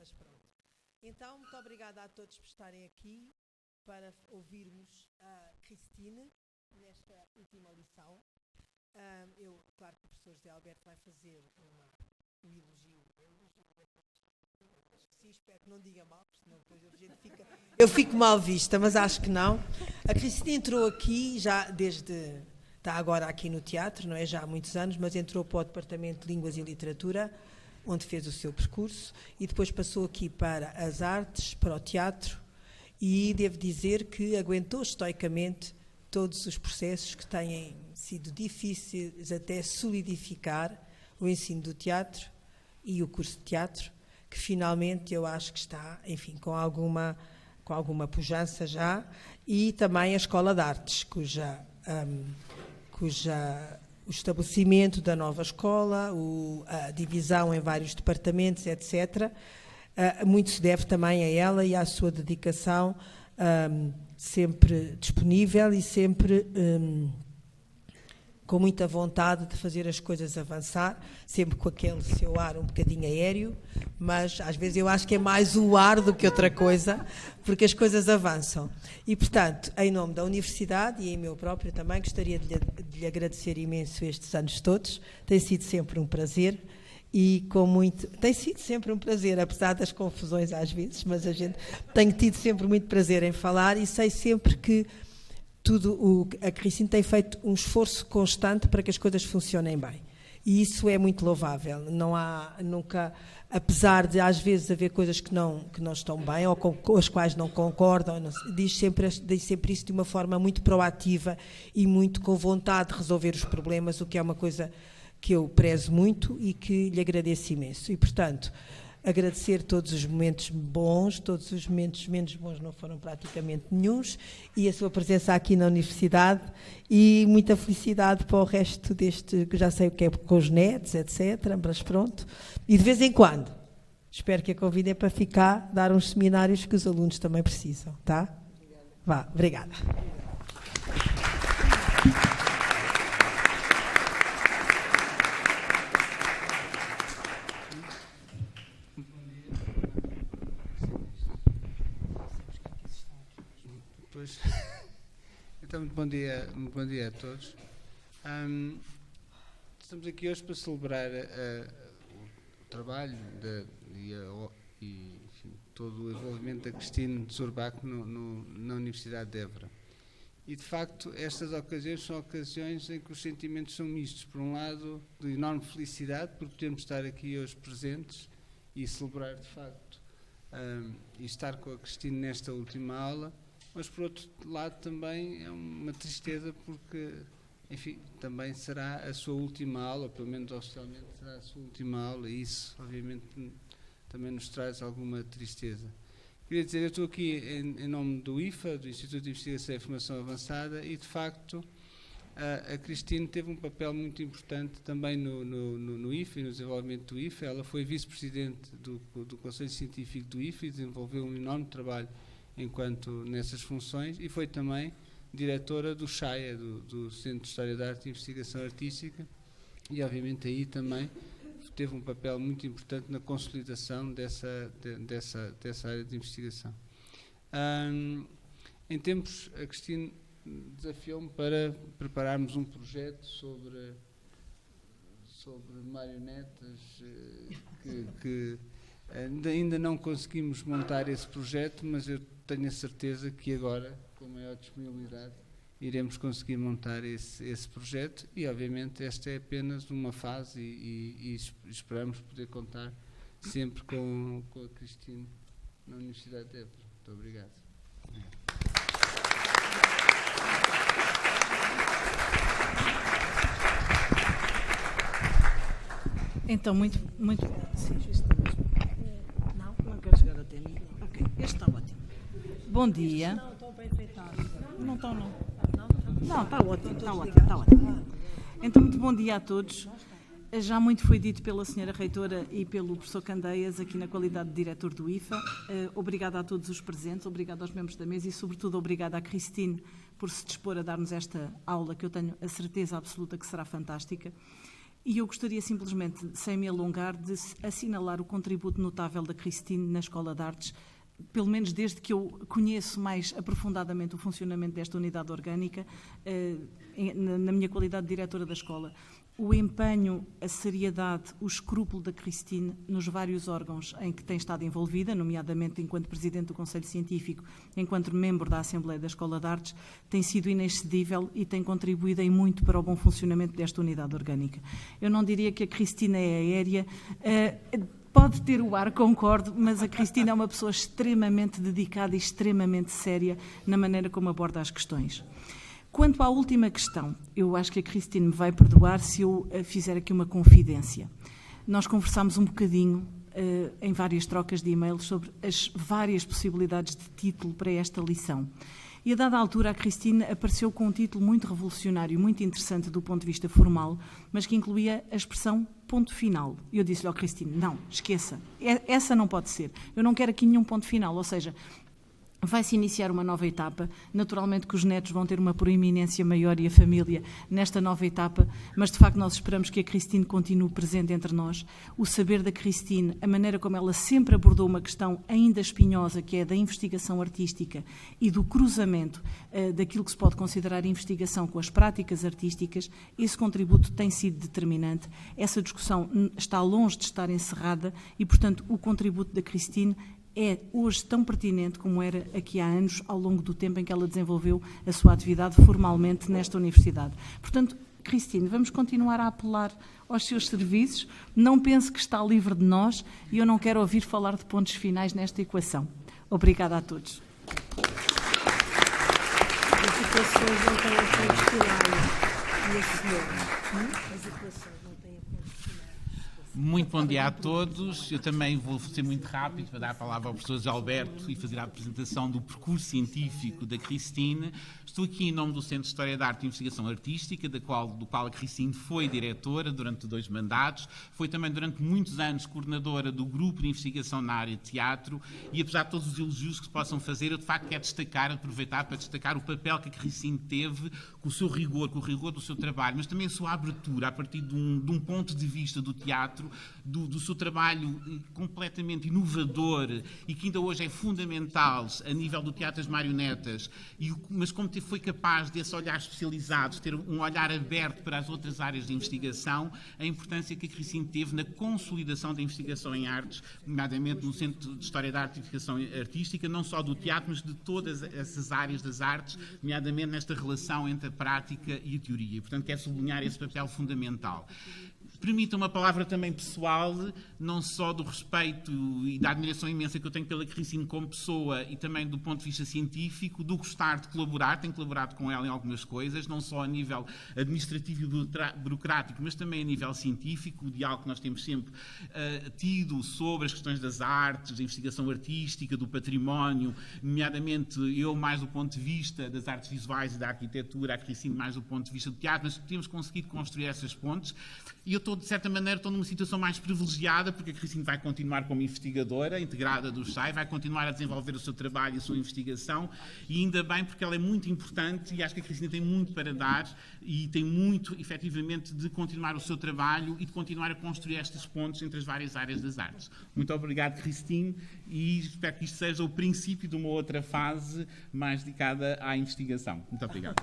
mas pronto. Então, muito obrigada a todos por estarem aqui para ouvirmos a Cristine nesta última lição. Claro que o professor José Alberto vai fazer um elogio. Sim, espero que não diga mal, porque senão depois eu fico mal vista, mas acho que não. A Cristine entrou aqui já está agora aqui no teatro, não é? Já há muitos anos, mas entrou para o Departamento de Línguas e Literatura, onde fez o seu percurso, e depois passou aqui para as artes, para o teatro, e devo dizer que aguentou estoicamente todos os processos que têm sido difíceis até solidificar o ensino do teatro e o curso de teatro, que finalmente eu acho que está, enfim, com alguma pujança já, e também a Escola de Artes, cuja o estabelecimento da nova escola, a divisão em vários departamentos, etc., muito se deve também a ela e à sua dedicação, sempre disponível e sempre com muita vontade de fazer as coisas avançar, sempre com aquele seu ar um bocadinho aéreo, mas às vezes eu acho que é mais o ar do que outra coisa, porque as coisas avançam. E, portanto, em nome da Universidade e em meu próprio também, gostaria de lhe agradecer imenso estes anos todos. Tem sido sempre um prazer e tem sido sempre um prazer, apesar das confusões às vezes, mas tenho tido sempre muito prazer em falar e sei sempre que a Cristine tem feito um esforço constante para que as coisas funcionem bem. E isso é muito louvável. Não há nunca, apesar de às vezes haver coisas que não estão bem ou com as quais não concordam, diz sempre isso de uma forma muito proativa e muito com vontade de resolver os problemas, o que é uma coisa que eu prezo muito e que lhe agradeço imenso. E, portanto, agradecer todos os momentos bons, todos os momentos menos bons não foram praticamente nenhuns, e a sua presença aqui na Universidade, e muita felicidade para o resto que já sei o que é com os netos, etc., mas pronto. E de vez em quando, espero que a convidem para dar uns seminários que os alunos também precisam, tá? Vá, obrigada. Então, muito bom dia a todos. Estamos aqui hoje para celebrar o trabalho e enfim, todo o envolvimento da Cristine Zurbach na Universidade de Évora. E, de facto, estas ocasiões são ocasiões em que os sentimentos são mistos. Por um lado, de enorme felicidade por podermos estar aqui hoje presentes e celebrar, de facto, e estar com a Cristine nesta última aula. Mas, por outro lado, também é uma tristeza porque, enfim, também será a sua última aula, pelo menos oficialmente será a sua última aula, e isso, obviamente, também nos traz alguma tristeza. Queria dizer, eu estou aqui em nome do IFA, do Instituto de Investigação e Formação Avançada, e, de facto, a Cristine teve um papel muito importante também no IFA e no desenvolvimento do IFA. Ela foi vice-presidente do Conselho Científico do IFA e desenvolveu um enorme trabalho enquanto nessas funções, e foi também diretora do CHAIA, do Centro de História da Arte e Investigação Artística, e obviamente aí também teve um papel muito importante na consolidação dessa área de investigação. Em tempos, a Cristine desafiou-me para prepararmos um projeto sobre marionetas que ainda não conseguimos montar esse projeto, mas eu tenho a certeza que agora, com maior disponibilidade, iremos conseguir montar esse projeto, e obviamente esta é apenas uma fase e esperamos poder contar sempre com a Cristine na Universidade de Évora. Muito obrigado. Então, muito... Sim, isto não quero chegar até mim. Ok, este está ótimo. Bom dia. Não, estão bem feitados. Não estão, não. Não, está ótimo. Então, muito bom dia a todos. Já muito foi dito pela Sra. Reitora e pelo professor Candeias, aqui na qualidade de diretor do IFA. Obrigada a todos os presentes, obrigada aos membros da mesa e, sobretudo, obrigada à Cristine por se dispor a dar-nos esta aula, que eu tenho a certeza absoluta que será fantástica. E eu gostaria simplesmente, sem me alongar, de assinalar o contributo notável da Cristine na Escola de Artes, pelo menos desde que eu conheço mais aprofundadamente o funcionamento desta unidade orgânica, na minha qualidade de diretora da escola. O empenho, a seriedade, o escrúpulo da Cristine nos vários órgãos em que tem estado envolvida, nomeadamente enquanto Presidente do Conselho Científico, enquanto membro da Assembleia da Escola de Artes, tem sido inexcedível e tem contribuído em muito para o bom funcionamento desta unidade orgânica. Eu não diria que a Cristine é aérea, pode ter o ar, concordo, mas a Cristine é uma pessoa extremamente dedicada e extremamente séria na maneira como aborda as questões. Quanto à última questão, eu acho que a Cristine me vai perdoar se eu fizer aqui uma confidência. Nós conversámos um bocadinho em várias trocas de e-mails sobre as várias possibilidades de título para esta lição. E a dada altura a Cristine apareceu com um título muito revolucionário, muito interessante do ponto de vista formal, mas que incluía a expressão ponto final. E eu disse-lhe ao Cristine, não, esqueça, essa não pode ser. Eu não quero aqui nenhum ponto final, ou seja, vai-se iniciar uma nova etapa, naturalmente que os netos vão ter uma proeminência maior e a família nesta nova etapa, mas de facto nós esperamos que a Cristine continue presente entre nós. O saber da Cristine, a maneira como ela sempre abordou uma questão ainda espinhosa, que é da investigação artística e do cruzamento daquilo que se pode considerar investigação com as práticas artísticas, esse contributo tem sido determinante. Essa discussão está longe de estar encerrada e, portanto, o contributo da Cristine é hoje tão pertinente como era aqui há anos, ao longo do tempo em que ela desenvolveu a sua atividade formalmente nesta universidade. Portanto, Cristine, vamos continuar a apelar aos seus serviços. Não pense que está livre de nós e eu não quero ouvir falar de pontos finais nesta equação. Obrigada a todos. As equações não têm pontos finais, minha senhora. As equações não têm pontos finais. Muito bom dia a todos. Eu também vou ser muito rápido para dar a palavra ao professor José Alberto e fazer a apresentação do percurso científico da Cristine. Estou aqui em nome do Centro de História da Arte e Investigação Artística, do qual a Cristine foi diretora durante 2 mandatos, foi também durante muitos anos coordenadora do grupo de investigação na área de teatro e, apesar de todos os elogios que se possam fazer, eu de facto quero aproveitar para destacar o papel que a Cristine teve com o seu rigor, com o rigor do seu trabalho, mas também a sua abertura a partir de um ponto de vista do teatro, do seu trabalho completamente inovador e que ainda hoje é fundamental a nível do teatro das marionetas, mas como foi capaz desse olhar especializado, ter um olhar aberto para as outras áreas de investigação, a importância que a Cristine teve na consolidação da investigação em artes, nomeadamente no Centro de História da Arte e Investigação Artística, não só do teatro, mas de todas essas áreas das artes, nomeadamente nesta relação entre a prática e a teoria. Portanto, quero sublinhar esse papel fundamental. Permita uma palavra também pessoal, não só do respeito e da admiração imensa que eu tenho pela Cristine como pessoa e também do ponto de vista científico, do gostar de colaborar, tenho colaborado com ela em algumas coisas, não só a nível administrativo e burocrático, mas também a nível científico, o diálogo que nós temos sempre tido sobre as questões das artes, da investigação artística, do património, nomeadamente eu mais do ponto de vista das artes visuais e da arquitetura, a Cristine mais do ponto de vista do teatro, mas temos conseguido construir essas pontes e eu de certa maneira, estou numa situação mais privilegiada, porque a Cristine vai continuar como investigadora, integrada do SAI, vai continuar a desenvolver o seu trabalho e a sua investigação, e ainda bem, porque ela é muito importante, e acho que a Cristine tem muito para dar, e tem muito, efetivamente, de continuar o seu trabalho e de continuar a construir estes pontos entre as várias áreas das artes. Muito obrigado, Cristine, e espero que isto seja o princípio de uma outra fase mais dedicada à investigação. Muito obrigado.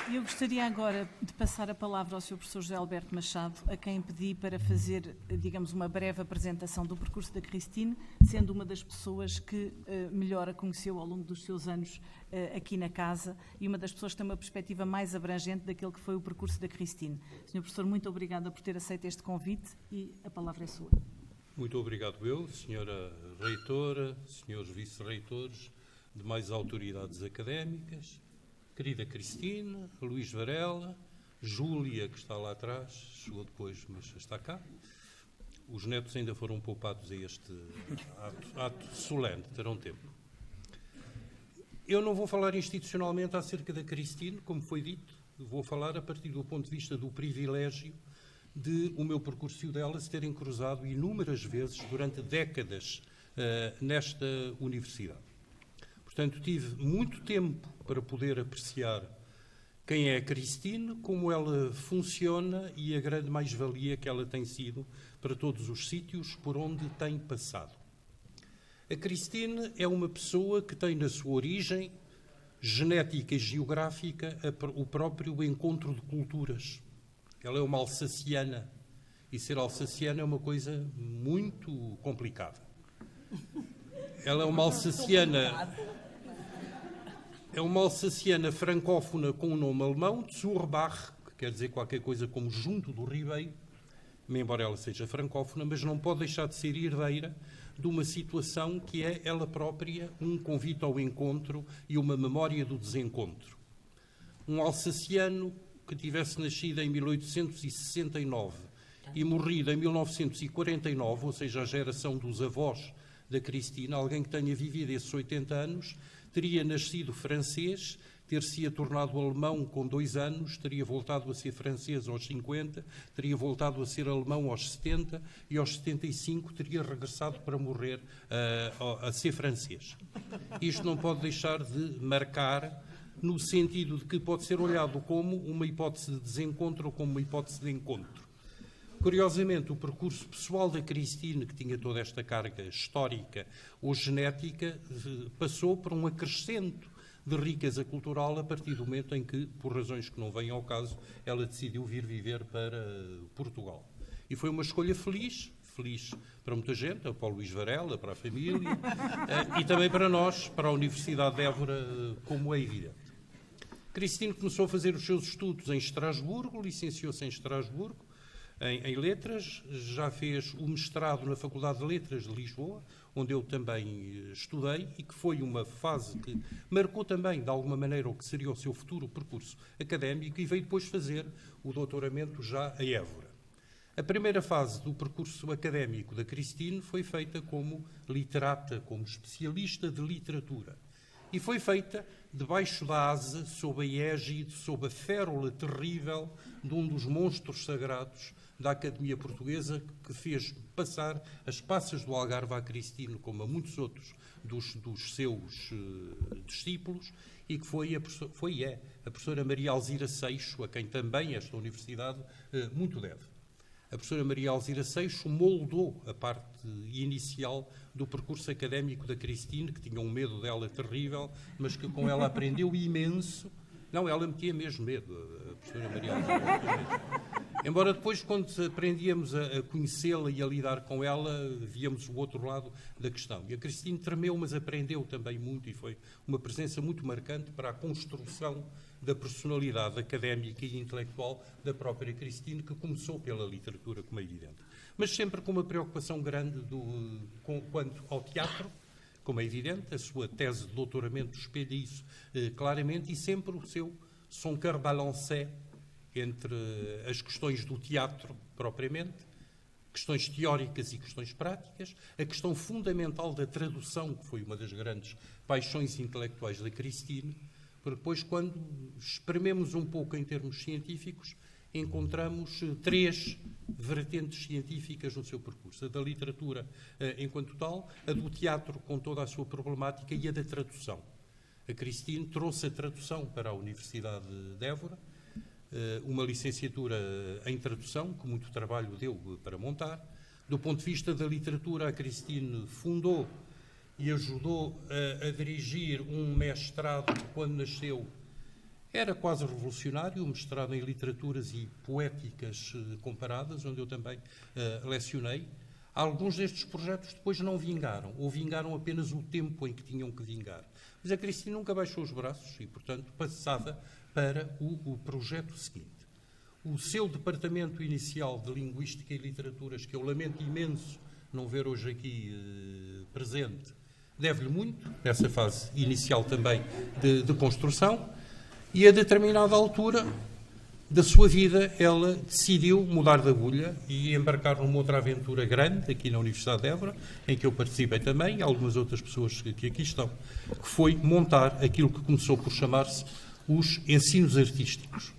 Eu gostaria agora de passar a palavra ao Sr. Professor José Alberto Machado, a quem pedi para fazer, digamos, uma breve apresentação do percurso da Cristine, sendo uma das pessoas que melhor a conheceu ao longo dos seus anos aqui na casa e uma das pessoas que tem uma perspectiva mais abrangente daquele que foi o percurso da Cristine. Sr. Professor, muito obrigada por ter aceito este convite e a palavra é sua. Muito obrigado eu, Senhora Reitora, Senhores Vice-Reitores, demais autoridades académicas, querida Cristine, Luís Varela, Júlia, que está lá atrás, chegou depois, mas está cá. Os netos ainda foram poupados a este ato solene, terão tempo. Eu não vou falar institucionalmente acerca da Cristine, como foi dito, vou falar a partir do ponto de vista do privilégio de o meu percurso e o dela se terem cruzado inúmeras vezes durante décadas nesta universidade. Portanto, tive muito tempo para poder apreciar quem é a Christine, como ela funciona e a grande mais-valia que ela tem sido para todos os sítios por onde tem passado. A Christine é uma pessoa que tem na sua origem genética e geográfica o próprio encontro de culturas. Ela é uma alsaciana, e ser alsaciana é uma coisa muito complicada. Ela é uma alsaciana francófona com um nome alemão, Zurbach, que quer dizer qualquer coisa como junto do Ribeiro, embora ela seja francófona, mas não pode deixar de ser herdeira de uma situação que é ela própria um convite ao encontro e uma memória do desencontro. Um alsaciano que tivesse nascido em 1869 e morrido em 1949, ou seja, a geração dos avós da Christine, alguém que tenha vivido esses 80 anos, teria nascido francês, ter-se tornado alemão com 2 anos, teria voltado a ser francês aos 50, teria voltado a ser alemão aos 70 e aos 75 teria regressado para morrer a ser francês. Isto não pode deixar de marcar no sentido de que pode ser olhado como uma hipótese de desencontro ou como uma hipótese de encontro. Curiosamente, o percurso pessoal da Christine, que tinha toda esta carga histórica ou genética, passou por um acrescento de riqueza cultural a partir do momento em que, por razões que não vêm ao caso, ela decidiu vir viver para Portugal. E foi uma escolha feliz para muita gente, para o Luís Varela, para a família, e também para nós, para a Universidade de Évora, como é evidente. Christine começou a fazer os seus estudos em Estrasburgo, licenciou-se em Estrasburgo, em Letras, já fez o mestrado na Faculdade de Letras de Lisboa, onde eu também estudei, e que foi uma fase que marcou também, de alguma maneira, o que seria o seu futuro percurso académico, e veio depois fazer o doutoramento já a Évora. A primeira fase do percurso académico da Christine foi feita como literata, como especialista de literatura. E foi feita debaixo da asa, sob a égide, sob a férola terrível de um dos monstros sagrados da Academia Portuguesa, que fez passar as passas do Algarve à Christine, como a muitos outros dos seus discípulos, e que foi a professora Maria Alzira Seixo, a quem também esta universidade muito deve. A professora Maria Alzira Seixo moldou a parte inicial do percurso académico da Christine, que tinha um medo dela terrível, mas que com ela aprendeu imenso. Não, ela metia mesmo medo, a professora Maria Alzira Seixo. Embora depois, quando aprendíamos a conhecê-la e a lidar com ela, víamos o outro lado da questão. E a Christine tremeu, mas aprendeu também muito, e foi uma presença muito marcante para a construção da personalidade académica e intelectual da própria Christine, que começou pela literatura, como é evidente. Mas sempre com uma preocupação grande quanto ao teatro, como é evidente, a sua tese de doutoramento espelha isso claramente, e sempre o seu son cœur balancé entre as questões do teatro propriamente, questões teóricas e questões práticas, a questão fundamental da tradução, que foi uma das grandes paixões intelectuais da Christine, porque depois, quando esprememos um pouco em termos científicos, encontramos 3 vertentes científicas no seu percurso. A da literatura enquanto tal, a do teatro com toda a sua problemática e a da tradução. A Christine trouxe a tradução para a Universidade de Évora, uma licenciatura em tradução, que muito trabalho deu para montar. Do ponto de vista da literatura, a Christine fundou e ajudou a dirigir um mestrado que, quando nasceu, era quase revolucionário, um mestrado em literaturas e poéticas comparadas, onde eu também lecionei. Alguns destes projetos depois não vingaram, ou vingaram apenas o tempo em que tinham que vingar. Mas a Christine nunca baixou os braços e, portanto, passava para o projeto seguinte. O seu departamento inicial de Linguística e Literaturas, que eu lamento imenso não ver hoje aqui presente, deve-lhe muito, nessa fase inicial também de construção, e a determinada altura da sua vida ela decidiu mudar de agulha e embarcar numa outra aventura grande aqui na Universidade de Évora, em que eu participei também, e algumas outras pessoas que aqui estão, que foi montar aquilo que começou por chamar-se os ensinos artísticos.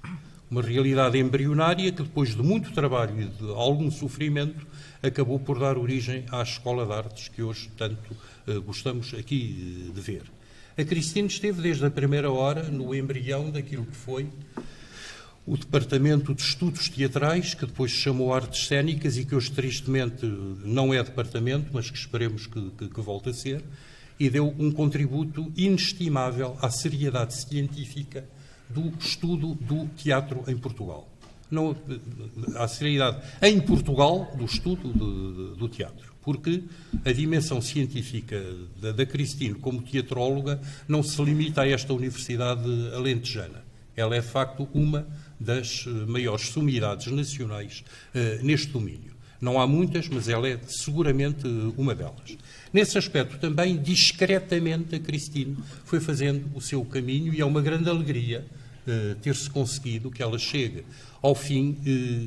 Uma realidade embrionária que, depois de muito trabalho e de algum sofrimento, acabou por dar origem à Escola de Artes que hoje tanto gostamos aqui de ver. A Cristine esteve desde a primeira hora no embrião daquilo que foi o Departamento de Estudos Teatrais, que depois se chamou Artes Cênicas e que hoje, tristemente, não é departamento, mas que esperemos que volte a ser, e deu um contributo inestimável à seriedade científica do estudo do teatro em Portugal. Não, à seriedade em Portugal do estudo do teatro, porque a dimensão científica da Cristine como teatróloga não se limita a esta Universidade Alentejana. Ela é, de facto, uma das maiores sumidades nacionais neste domínio. Não há muitas, mas ela é seguramente uma delas. Nesse aspecto também, discretamente, a Cristine foi fazendo o seu caminho e é uma grande alegria ter-se conseguido que ela chegue ao fim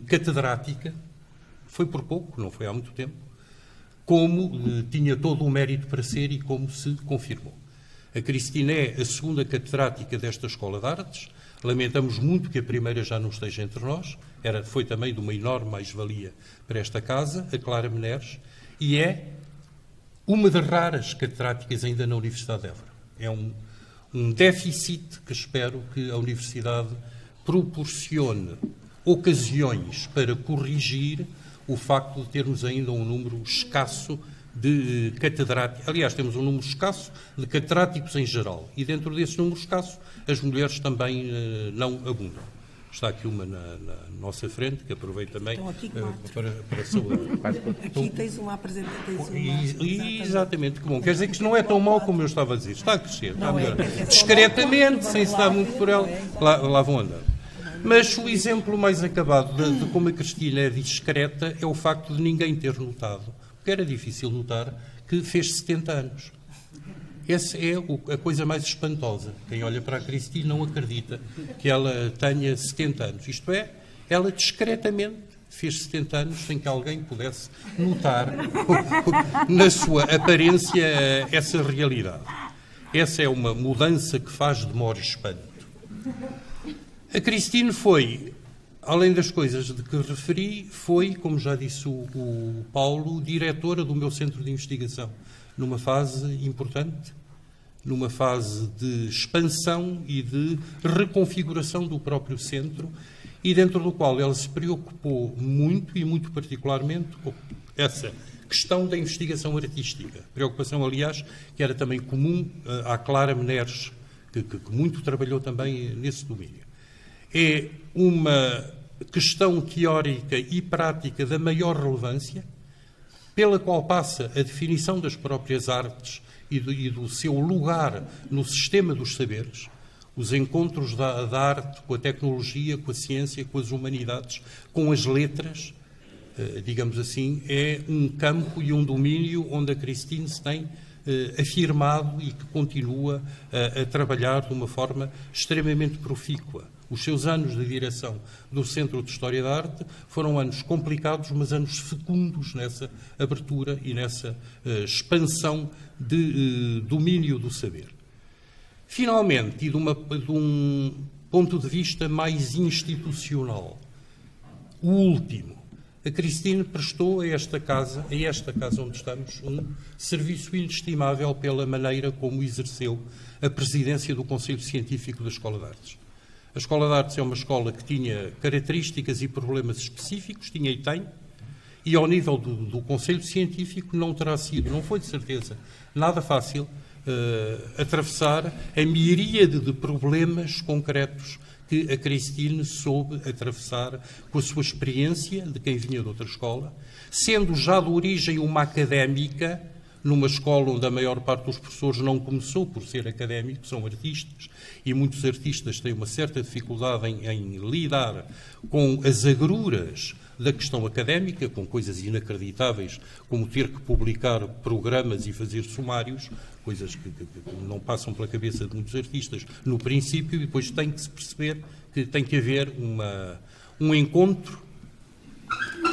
catedrática, foi por pouco, não foi há muito tempo, como tinha todo o mérito para ser e como se confirmou. A Cristine é a segunda catedrática desta Escola de Artes. Lamentamos muito que a primeira já não esteja entre nós. Foi também de uma enorme mais-valia para esta casa, a Clara Meneres, e é uma das raras catedráticas ainda na Universidade de Évora. É um déficit que espero que a Universidade proporcione ocasiões para corrigir o facto de termos ainda um número escasso de catedráticos. Aliás, temos um número escasso de catedráticos em geral. E dentro desse número escasso, as mulheres também não abundam. Está aqui uma na nossa frente, que aproveito também para saudar. Aqui tens uma apresentação. Exatamente, que bom. Quer dizer que isto não é tão mau como eu estava a dizer. Está a crescer, está a melhorar. Discretamente, sem se dar muito por ela, lá vão andando. Mas o exemplo mais acabado de como a Cristina é discreta é o facto de ninguém ter notado, porque era difícil notar, que fez 70 anos. Essa é a coisa mais espantosa. Quem olha para a Cristina não acredita que ela tenha 70 anos. Isto é, ela discretamente fez 70 anos sem que alguém pudesse notar na sua aparência essa realidade. Essa é uma mudança que faz de maior espanto. A Cristine foi, além das coisas de que referi, foi, como já disse o Paulo, diretora do meu centro de investigação, numa fase importante, numa fase de expansão e de reconfiguração do próprio centro, e dentro do qual ela se preocupou muito, e muito particularmente, com essa questão da investigação artística. Preocupação, aliás, que era também comum à Clara Meneres, que muito trabalhou também nesse domínio. É uma questão teórica e prática da maior relevância, pela qual passa a definição das próprias artes e do seu lugar no sistema dos saberes, os encontros da arte com a tecnologia, com a ciência, com as humanidades, com as letras, digamos assim, é um campo e um domínio onde a Cristine se tem afirmado e que continua a trabalhar de uma forma extremamente profícua. Os seus anos de direção do Centro de História da Arte foram anos complicados, mas anos fecundos nessa abertura e nessa expansão de domínio do saber. Finalmente, e de um ponto de vista mais institucional, o último, a Cristine prestou a esta casa onde estamos, um serviço inestimável pela maneira como exerceu a presidência do Conselho Científico da Escola de Artes. A Escola de Artes é uma escola que tinha características e problemas específicos, tinha e tem, e ao nível do Conselho Científico não foi de certeza nada fácil atravessar a miríade de problemas concretos que a Cristine soube atravessar com a sua experiência de quem vinha de outra escola, sendo já de origem uma académica, numa escola onde a maior parte dos professores não começou por ser académicos, são artistas, e muitos artistas têm uma certa dificuldade em lidar com as agruras da questão académica, com coisas inacreditáveis, como ter que publicar programas e fazer sumários, coisas que não passam pela cabeça de muitos artistas no princípio, e depois tem que se perceber que tem que haver um encontro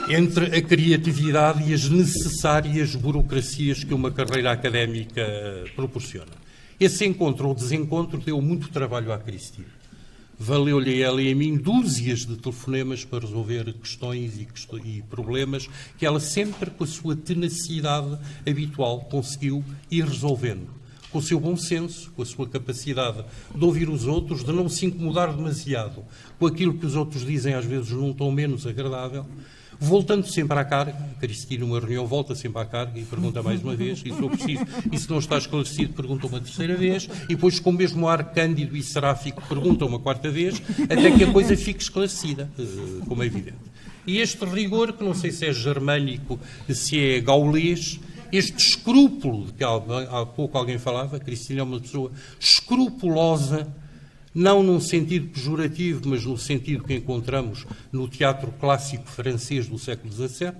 entre a criatividade e as necessárias burocracias que uma carreira académica proporciona. Esse encontro ou desencontro deu muito trabalho à Cristine. Valeu-lhe a ela e a mim dúzias de telefonemas para resolver questões e problemas que ela sempre, com a sua tenacidade habitual, conseguiu ir resolvendo. com o seu bom senso, com a sua capacidade de ouvir os outros, de não se incomodar demasiado com aquilo que os outros dizem, às vezes num tom menos agradável, voltando sempre à carga. A Cristina, numa reunião, volta sempre à carga e pergunta mais uma vez, e se for preciso, e se não está esclarecido, pergunta uma terceira vez, e depois, com o mesmo ar cândido e seráfico, pergunta uma quarta vez, até que a coisa fique esclarecida, como é evidente. E este rigor, que não sei se é germânico, se é gaulês, este escrúpulo de que há pouco alguém falava, a Cristina é uma pessoa escrupulosa, não num sentido pejorativo, mas no sentido que encontramos no teatro clássico francês do século XVII.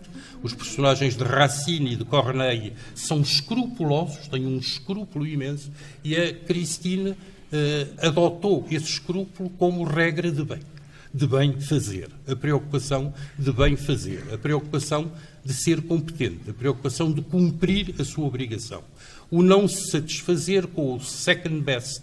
Os personagens de Racine e de Corneille são escrupulosos, têm um escrúpulo imenso, e a Cristina adotou esse escrúpulo como regra de bem fazer, a preocupação de bem fazer, a preocupação de ser competente, a preocupação de cumprir a sua obrigação, o não se satisfazer com o second best,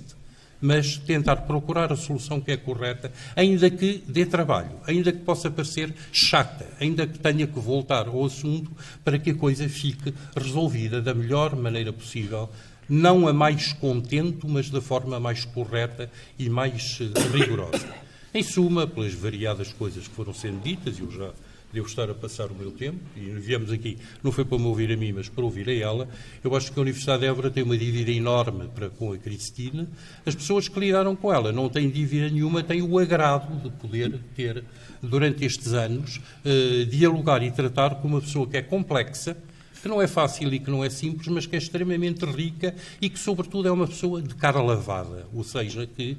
mas tentar procurar a solução que é correta, ainda que dê trabalho, ainda que possa parecer chata, ainda que tenha que voltar ao assunto para que a coisa fique resolvida da melhor maneira possível, não a mais contento, mas da forma mais correta e mais rigorosa. Em suma, pelas variadas coisas que foram sendo ditas, eu já devo estar a passar o meu tempo, e viemos aqui, não foi para me ouvir a mim, mas para ouvir a ela, eu acho que a Universidade de Évora tem uma dívida enorme com a Cristina. As pessoas que lidaram com ela não têm dívida nenhuma, têm o agrado de poder ter, durante estes anos, dialogar e tratar com uma pessoa que é complexa, que não é fácil e que não é simples, mas que é extremamente rica e que, sobretudo, é uma pessoa de cara lavada, ou seja, que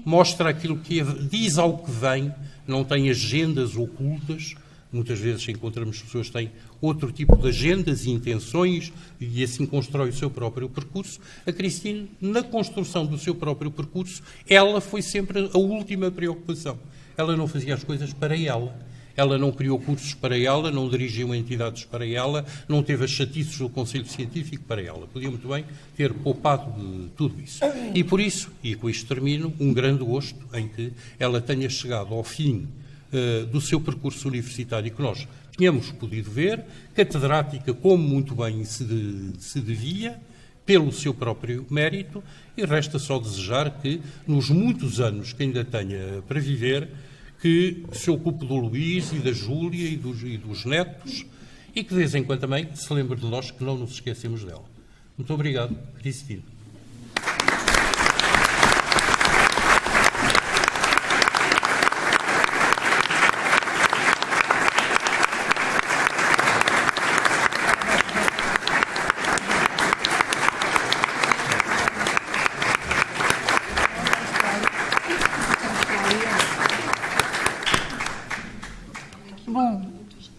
mostra aquilo que diz ao que vem, não tem agendas ocultas. Muitas vezes encontramos pessoas que têm outro tipo de agendas e intenções e assim constrói o seu próprio percurso. A Cristina, na construção do seu próprio percurso, ela foi sempre a última preocupação. Ela não fazia as coisas para ela. Ela não criou cursos para ela, não dirigiu entidades para ela, não teve as chatices do Conselho Científico para ela. Podia muito bem ter poupado de tudo isso. E por isso, e com isto termino, um grande gosto em que ela tenha chegado ao fim do seu percurso universitário que nós tínhamos podido ver, catedrática como muito bem se devia, pelo seu próprio mérito, e resta só desejar que, nos muitos anos que ainda tenha para viver, que se ocupe do Luís e da Júlia e dos netos, e que de vez em quando também se lembre de nós, que não nos esquecemos dela. Muito obrigado, Cristina.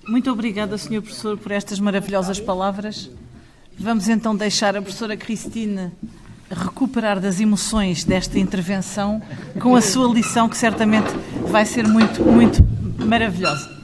Muito obrigada, Sr. Professor, por estas maravilhosas palavras. Vamos então deixar a professora Cristina recuperar das emoções desta intervenção com a sua lição, que certamente vai ser muito, muito maravilhosa.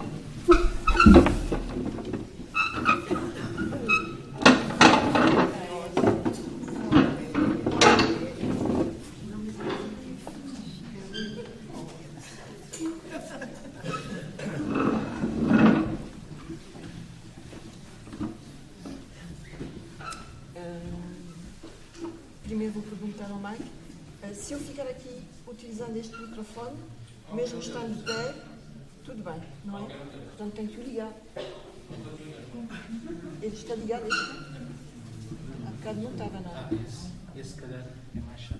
Primeiro vou perguntar ao Mike, se eu ficar aqui utilizando este microfone, mesmo estando de pé, tudo bem, não é? Portanto, tenho que o ligar. Ele está ligado? Há bocado não estava nada. Esse, se calhar, é mais chato.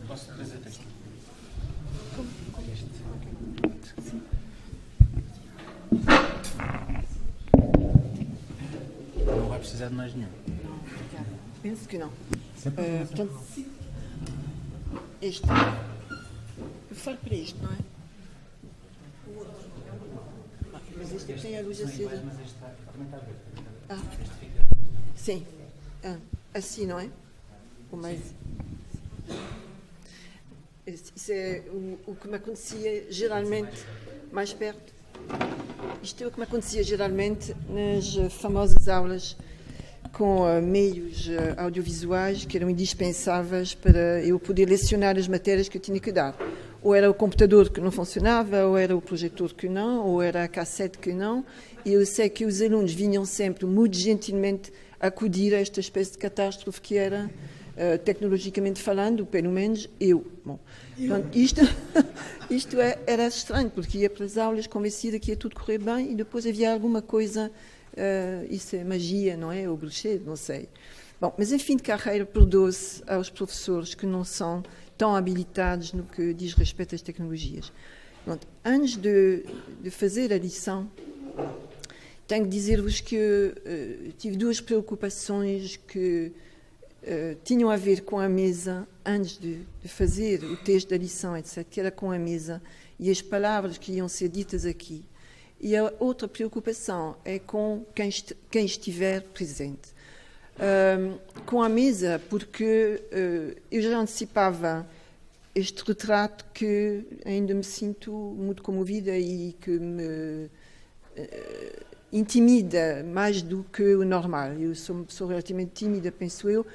Posso trazer aqui? Não vai precisar de mais nenhum. Penso que não. Portanto, este. Eu falo para este, não é? O outro. Mas este tem a luz acesa. Mas este também está verde. Ah, sim. Assim, não é? O mais. Isso é o que me acontecia geralmente mais perto. Isto é o que me acontecia geralmente nas famosas aulas com meios audiovisuais que eram indispensáveis para eu poder lecionar as matérias que eu tinha que dar. Ou era o computador que não funcionava, ou era o projetor que não, ou era a cassete que não. E eu sei que os alunos vinham sempre muito gentilmente acudir a esta espécie de catástrofe que era tecnologicamente falando, pelo menos eu. Bom, portanto, isto era estranho, porque ia para as aulas convencida que ia tudo correr bem e depois havia alguma coisa, isso é magia, não é? Ou bruxedo, não sei. Bom, mas em fim de carreira, perdoa-se aos professores que não são tão habilitados no que diz respeito às tecnologias. Pronto, antes de fazer a lição, tenho que dizer-vos que tive duas preocupações que tinham a ver com a mesa antes de fazer o texto da lição, etc., que era com a mesa e as palavras que iam ser ditas aqui. E a outra preocupação é com quem estiver presente. Com a mesa, porque eu já antecipava este retrato que ainda me sinto muito comovida e que me intimida mais do que o normal. Eu sou uma pessoa relativamente tímida, penso eu,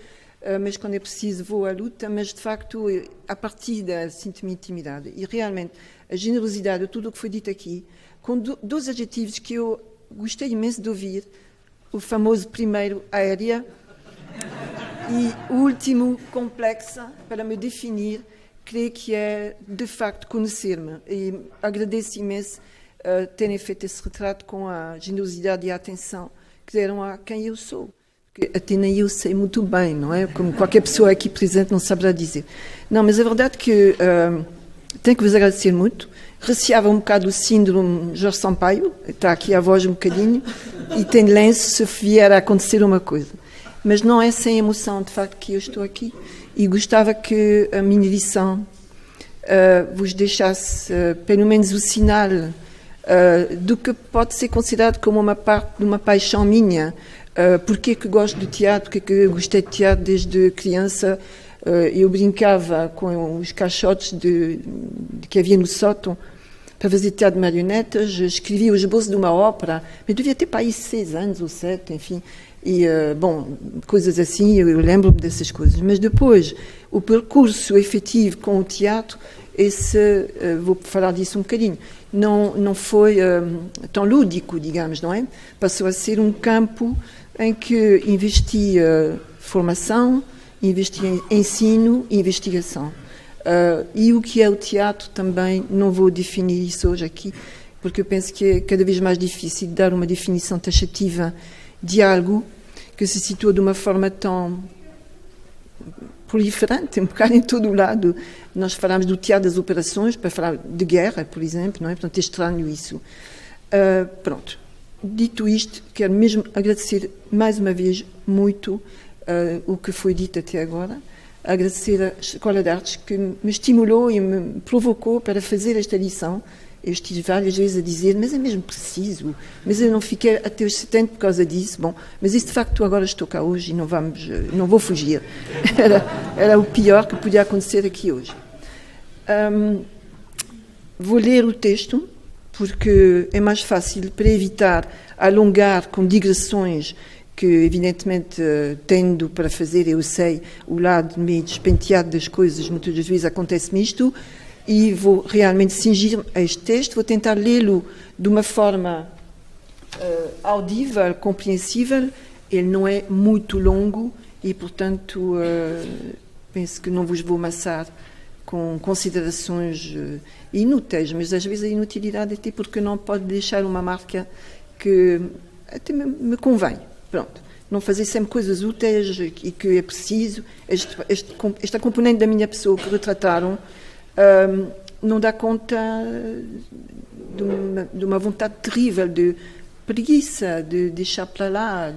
mas quando é preciso vou à luta, mas de facto, à partida, sinto-me intimidada. E realmente, a generosidade de tudo o que foi dito aqui, com dois adjetivos que eu gostei imenso de ouvir, o famoso primeiro, aérea, e o último, complexa, para me definir, creio que é, de facto, conhecer-me. E agradeço imenso terem feito esse retrato com a generosidade e a atenção que deram a quem eu sou. Porque até nem eu sei muito bem, não é? Como qualquer pessoa aqui presente não saberá dizer. Não, mas é verdade que tenho que vos agradecer muito. Receava um bocado o síndrome Jorge Sampaio, está aqui a voz um bocadinho, e tem lenço se vier a acontecer uma coisa. Mas não é sem emoção, de facto, que eu estou aqui. E gostava que a minha lição vos deixasse, pelo menos, o sinal do que pode ser considerado como uma parte de uma paixão minha. Porque que gosto de teatro, porque que gostei de teatro desde criança. Eu brincava com os caixotes que havia no sótão para fazer teatro de marionetas, escrevia o esboço de uma ópera, mas devia ter para aí 6 anos ou 7, enfim. E, bom, coisas assim, eu lembro-me dessas coisas. Mas depois, o percurso efetivo com o teatro, vou falar disso um bocadinho, não foi tão lúdico, digamos, não é? Passou a ser um campo em que investi formação, investi em ensino e investigação. E o que é o teatro também, não vou definir isso hoje aqui, porque eu penso que é cada vez mais difícil dar uma definição taxativa de algo que se situa de uma forma tão proliferante, um bocado em todo o lado. Nós falamos do teatro das operações para falar de guerra, por exemplo, não é? Portanto, é estranho isso. Pronto. Dito isto, quero mesmo agradecer mais uma vez muito o que foi dito até agora, agradecer à Escola de Artes que me estimulou e me provocou para fazer esta lição. Eu estive várias vezes a dizer, mas é mesmo preciso, mas eu não fiquei até os 70 por causa disso. Bom, mas isso de facto agora estou cá hoje e não vou fugir. Era o pior que podia acontecer aqui hoje. Vou ler o texto, porque é mais fácil para evitar alongar com digressões que, evidentemente, tendo para fazer, eu sei, o lado meio despenteado das coisas, muitas das vezes acontece-me isto, e vou realmente cingir a este texto, vou tentar lê-lo de uma forma audível, compreensível. Ele não é muito longo e, portanto, penso que não vos vou amassar com considerações inúteis, mas às vezes a inutilidade é porque não pode deixar uma marca que até me convém. Pronto. Não fazer sempre coisas úteis e que é preciso. Esta componente da minha pessoa que retrataram não dá conta de uma vontade terrível de preguiça, de deixar para lá,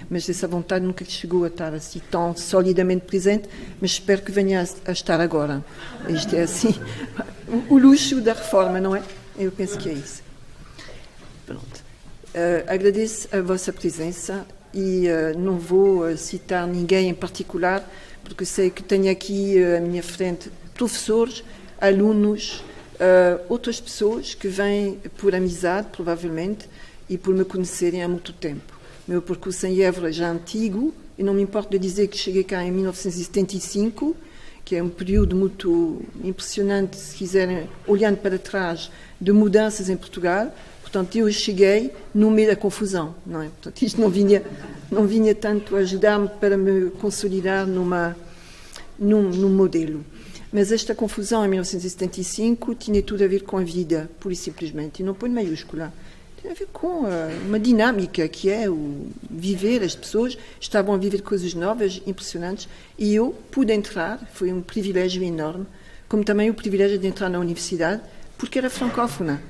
mas essa vontade nunca chegou a estar assim tão solidamente presente, mas espero que venha a estar agora. Isto é assim, o luxo da reforma, não é? Eu penso que é isso. Pronto. Agradeço a vossa presença e não vou citar ninguém em particular, porque sei que tenho aqui à minha frente professores, alunos, outras pessoas que vêm por amizade, provavelmente, e por me conhecerem há muito tempo. Meu percurso em Évora já é antigo, e não me importa de dizer que cheguei cá em 1975, que é um período muito impressionante, se quiserem, olhando para trás, de mudanças em Portugal. Portanto, eu cheguei no meio da confusão, não é? Portanto, isto não vinha tanto ajudar-me para me consolidar numa num modelo. Mas esta confusão em 1975 tinha tudo a ver com a vida, pura e simplesmente, e não põe maiúscula. Tem a ver com uma dinâmica que é o viver, as pessoas estavam a viver coisas novas, impressionantes, e eu pude entrar, foi um privilégio enorme, como também o privilégio de entrar na universidade, porque era francófona.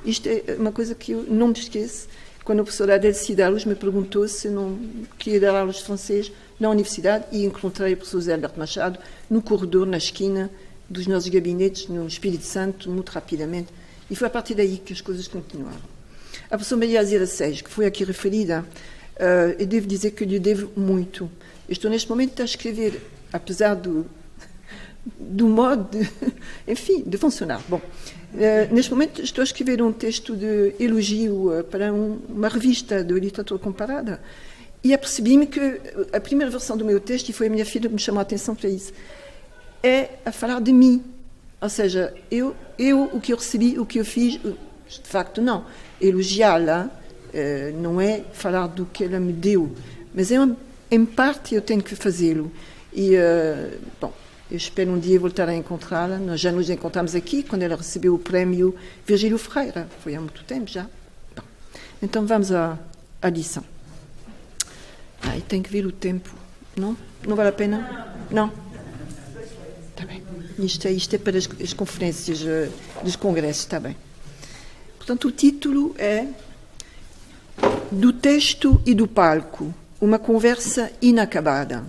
Isto é uma coisa que eu não me esqueço. Quando o professor Adel Cidalos me perguntou se não queria dar aulas de francês na universidade, e encontrei o professor Zé Alberto Machado no corredor, na esquina dos nossos gabinetes, no Espírito Santo, muito rapidamente. E foi a partir daí que as coisas continuaram. A professora Maria Azira Seix, que foi aqui referida, eu devo dizer que lhe devo muito. Eu estou neste momento a escrever, apesar do modo, de funcionar. Bom, neste momento estou a escrever um texto de elogio para uma revista de literatura comparada, e apercebi-me que a primeira versão do meu texto, e foi a minha filha que me chamou a atenção para isso, é a falar de mim. Ou seja, eu o que eu recebi, o que eu fiz, de facto não. Elogiá-la não é falar do que ela me deu, mas em parte eu tenho que fazê-lo. E, bom, eu espero um dia voltar a encontrá-la. Nós já nos encontramos aqui quando ela recebeu o prémio Virgílio Freire. Foi há muito tempo já. Bom, então vamos à lição. E tem que ver o tempo. Não? Não vale a pena? Não? Está bem. Isto é para as conferências dos congressos, está bem. Portanto, o título é Do Texto e do Palco, uma conversa inacabada.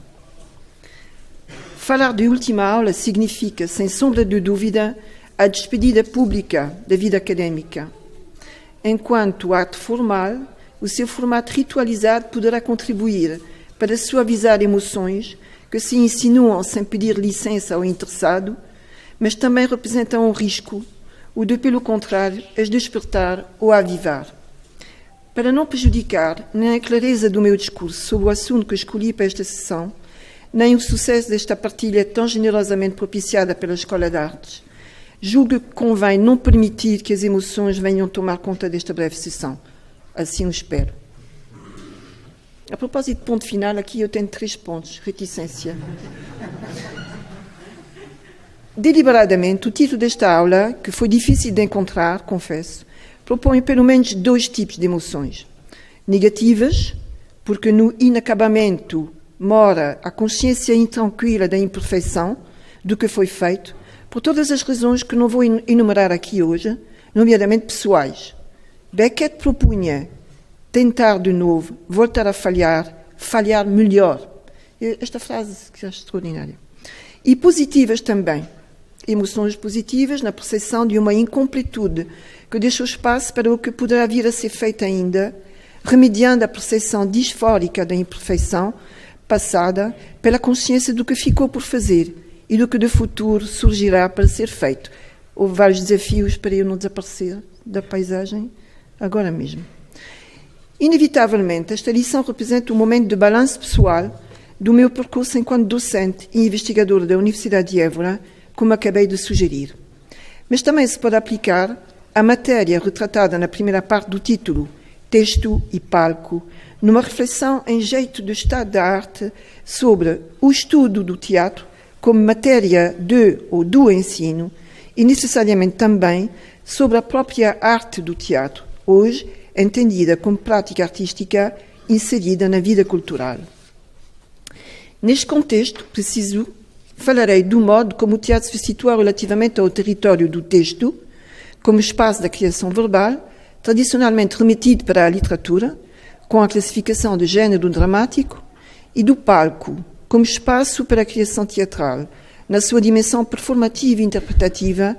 Falar de última aula significa, sem sombra de dúvida, a despedida pública da vida académica. Enquanto ato formal, o seu formato ritualizado poderá contribuir para suavizar emoções que se insinuam sem pedir licença ao interessado, mas também representam um risco, ou de, pelo contrário, as despertar ou avivar. Para não prejudicar nem a clareza do meu discurso sobre o assunto que escolhi para esta sessão, nem o sucesso desta partilha tão generosamente propiciada pela Escola de Artes, julgo que convém não permitir que as emoções venham tomar conta desta breve sessão. Assim o espero. A propósito de ponto final, aqui eu tenho 3 pontos. Reticência. Deliberadamente, o título desta aula, que foi difícil de encontrar, confesso, propõe pelo menos 2 tipos de emoções. Negativas, porque no inacabamento mora a consciência intranquila da imperfeição do que foi feito, por todas as razões que não vou enumerar aqui hoje, nomeadamente pessoais. Beckett propunha tentar de novo, voltar a falhar melhor. Esta frase que acho extraordinária. E positivas também. Emoções positivas na percepção de uma incompletude que deixa espaço para o que poderá vir a ser feito ainda, remediando a percepção disfórica da imperfeição passada pela consciência do que ficou por fazer e do que de futuro surgirá para ser feito. Houve vários desafios para eu não desaparecer da paisagem agora mesmo. Inevitavelmente, esta lição representa um momento de balanço pessoal do meu percurso enquanto docente e investigador da Universidade de Évora, como acabei de sugerir. Mas também se pode aplicar à matéria retratada na primeira parte do título, Texto e Palco, numa reflexão em jeito de estado da arte sobre o estudo do teatro como matéria de ou do ensino e necessariamente também sobre a própria arte do teatro, hoje entendida como prática artística inserida na vida cultural. Neste contexto, falarei do modo como o teatro se situa relativamente ao território do texto, como espaço da criação verbal, tradicionalmente remetido para a literatura, com a classificação de género dramático, e do palco, como espaço para a criação teatral, na sua dimensão performativa e interpretativa,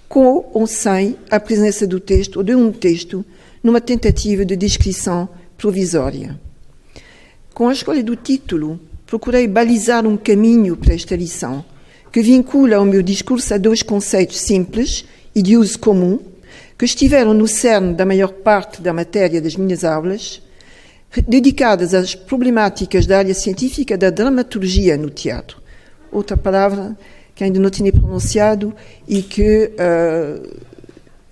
com ou sem a presença do texto ou de um texto, numa tentativa de descrição provisória. Com a escolha do título, procurei balizar um caminho para esta lição, que vincula o meu discurso a 2 conceitos simples e de uso comum, que estiveram no cerne da maior parte da matéria das minhas aulas, dedicadas às problemáticas da área científica da dramaturgia no teatro. Outra palavra que ainda não tinha pronunciado e que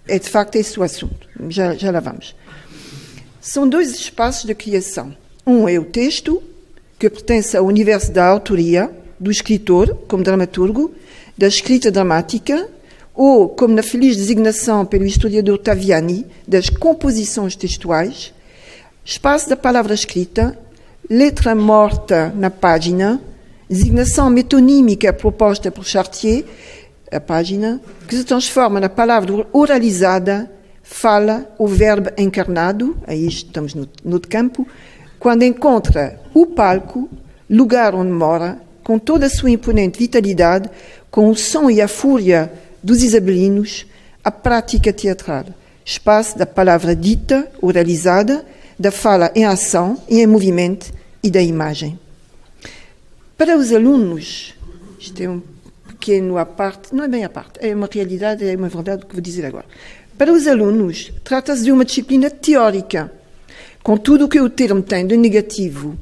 é de facto esse o assunto. Já lá vamos. São 2 espaços de criação. Um é o texto, que pertence ao universo da autoria, do escritor, como dramaturgo, da escrita dramática, ou, como na feliz designação pelo historiador Taviani, das composições textuais, espaço da palavra escrita, letra morta na página, designação metonímica proposta por Chartier, a página, que se transforma na palavra oralizada, fala, o verbo encarnado, aí estamos no outro campo, quando encontra o palco, lugar onde mora, com toda a sua imponente vitalidade, com o som e a fúria dos isabelinos, a prática teatral, espaço da palavra dita, oralizada, da fala em ação e em movimento e da imagem. Para os alunos, isto é um pequeno à parte, não é bem à parte, é uma realidade, é uma verdade que vou dizer agora. Para os alunos, trata-se de uma disciplina teórica, com tudo o que o termo tem de negativo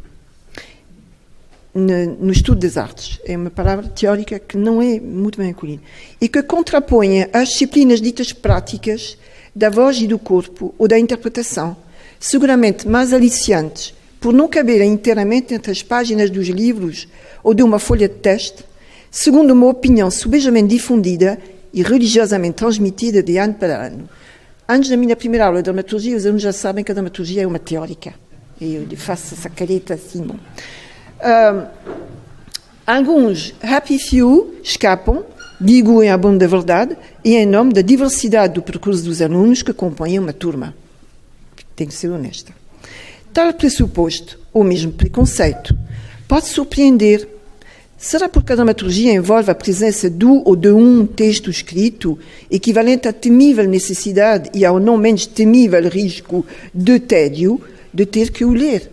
no estudo das artes. É uma palavra teórica que não é muito bem acolhida. E que contrapõe as disciplinas ditas práticas da voz e do corpo ou da interpretação, seguramente mais aliciantes, por não caberem inteiramente entre as páginas dos livros ou de uma folha de teste, segundo uma opinião subejamente difundida e religiosamente transmitida de ano para ano. Antes da minha primeira aula de dramaturgia, os alunos já sabem que a dramaturgia é uma teórica. E eu faço essa careta assim, bom. Alguns happy few escapam, digo em abono da verdade, e em nome da diversidade do percurso dos alunos que compõem uma turma. Tem que ser honesta. Tal pressuposto, ou mesmo preconceito, pode surpreender. Será porque a dramaturgia envolve a presença do ou de um texto escrito, equivalente à temível necessidade e ao não menos temível risco de tédio de ter que o ler?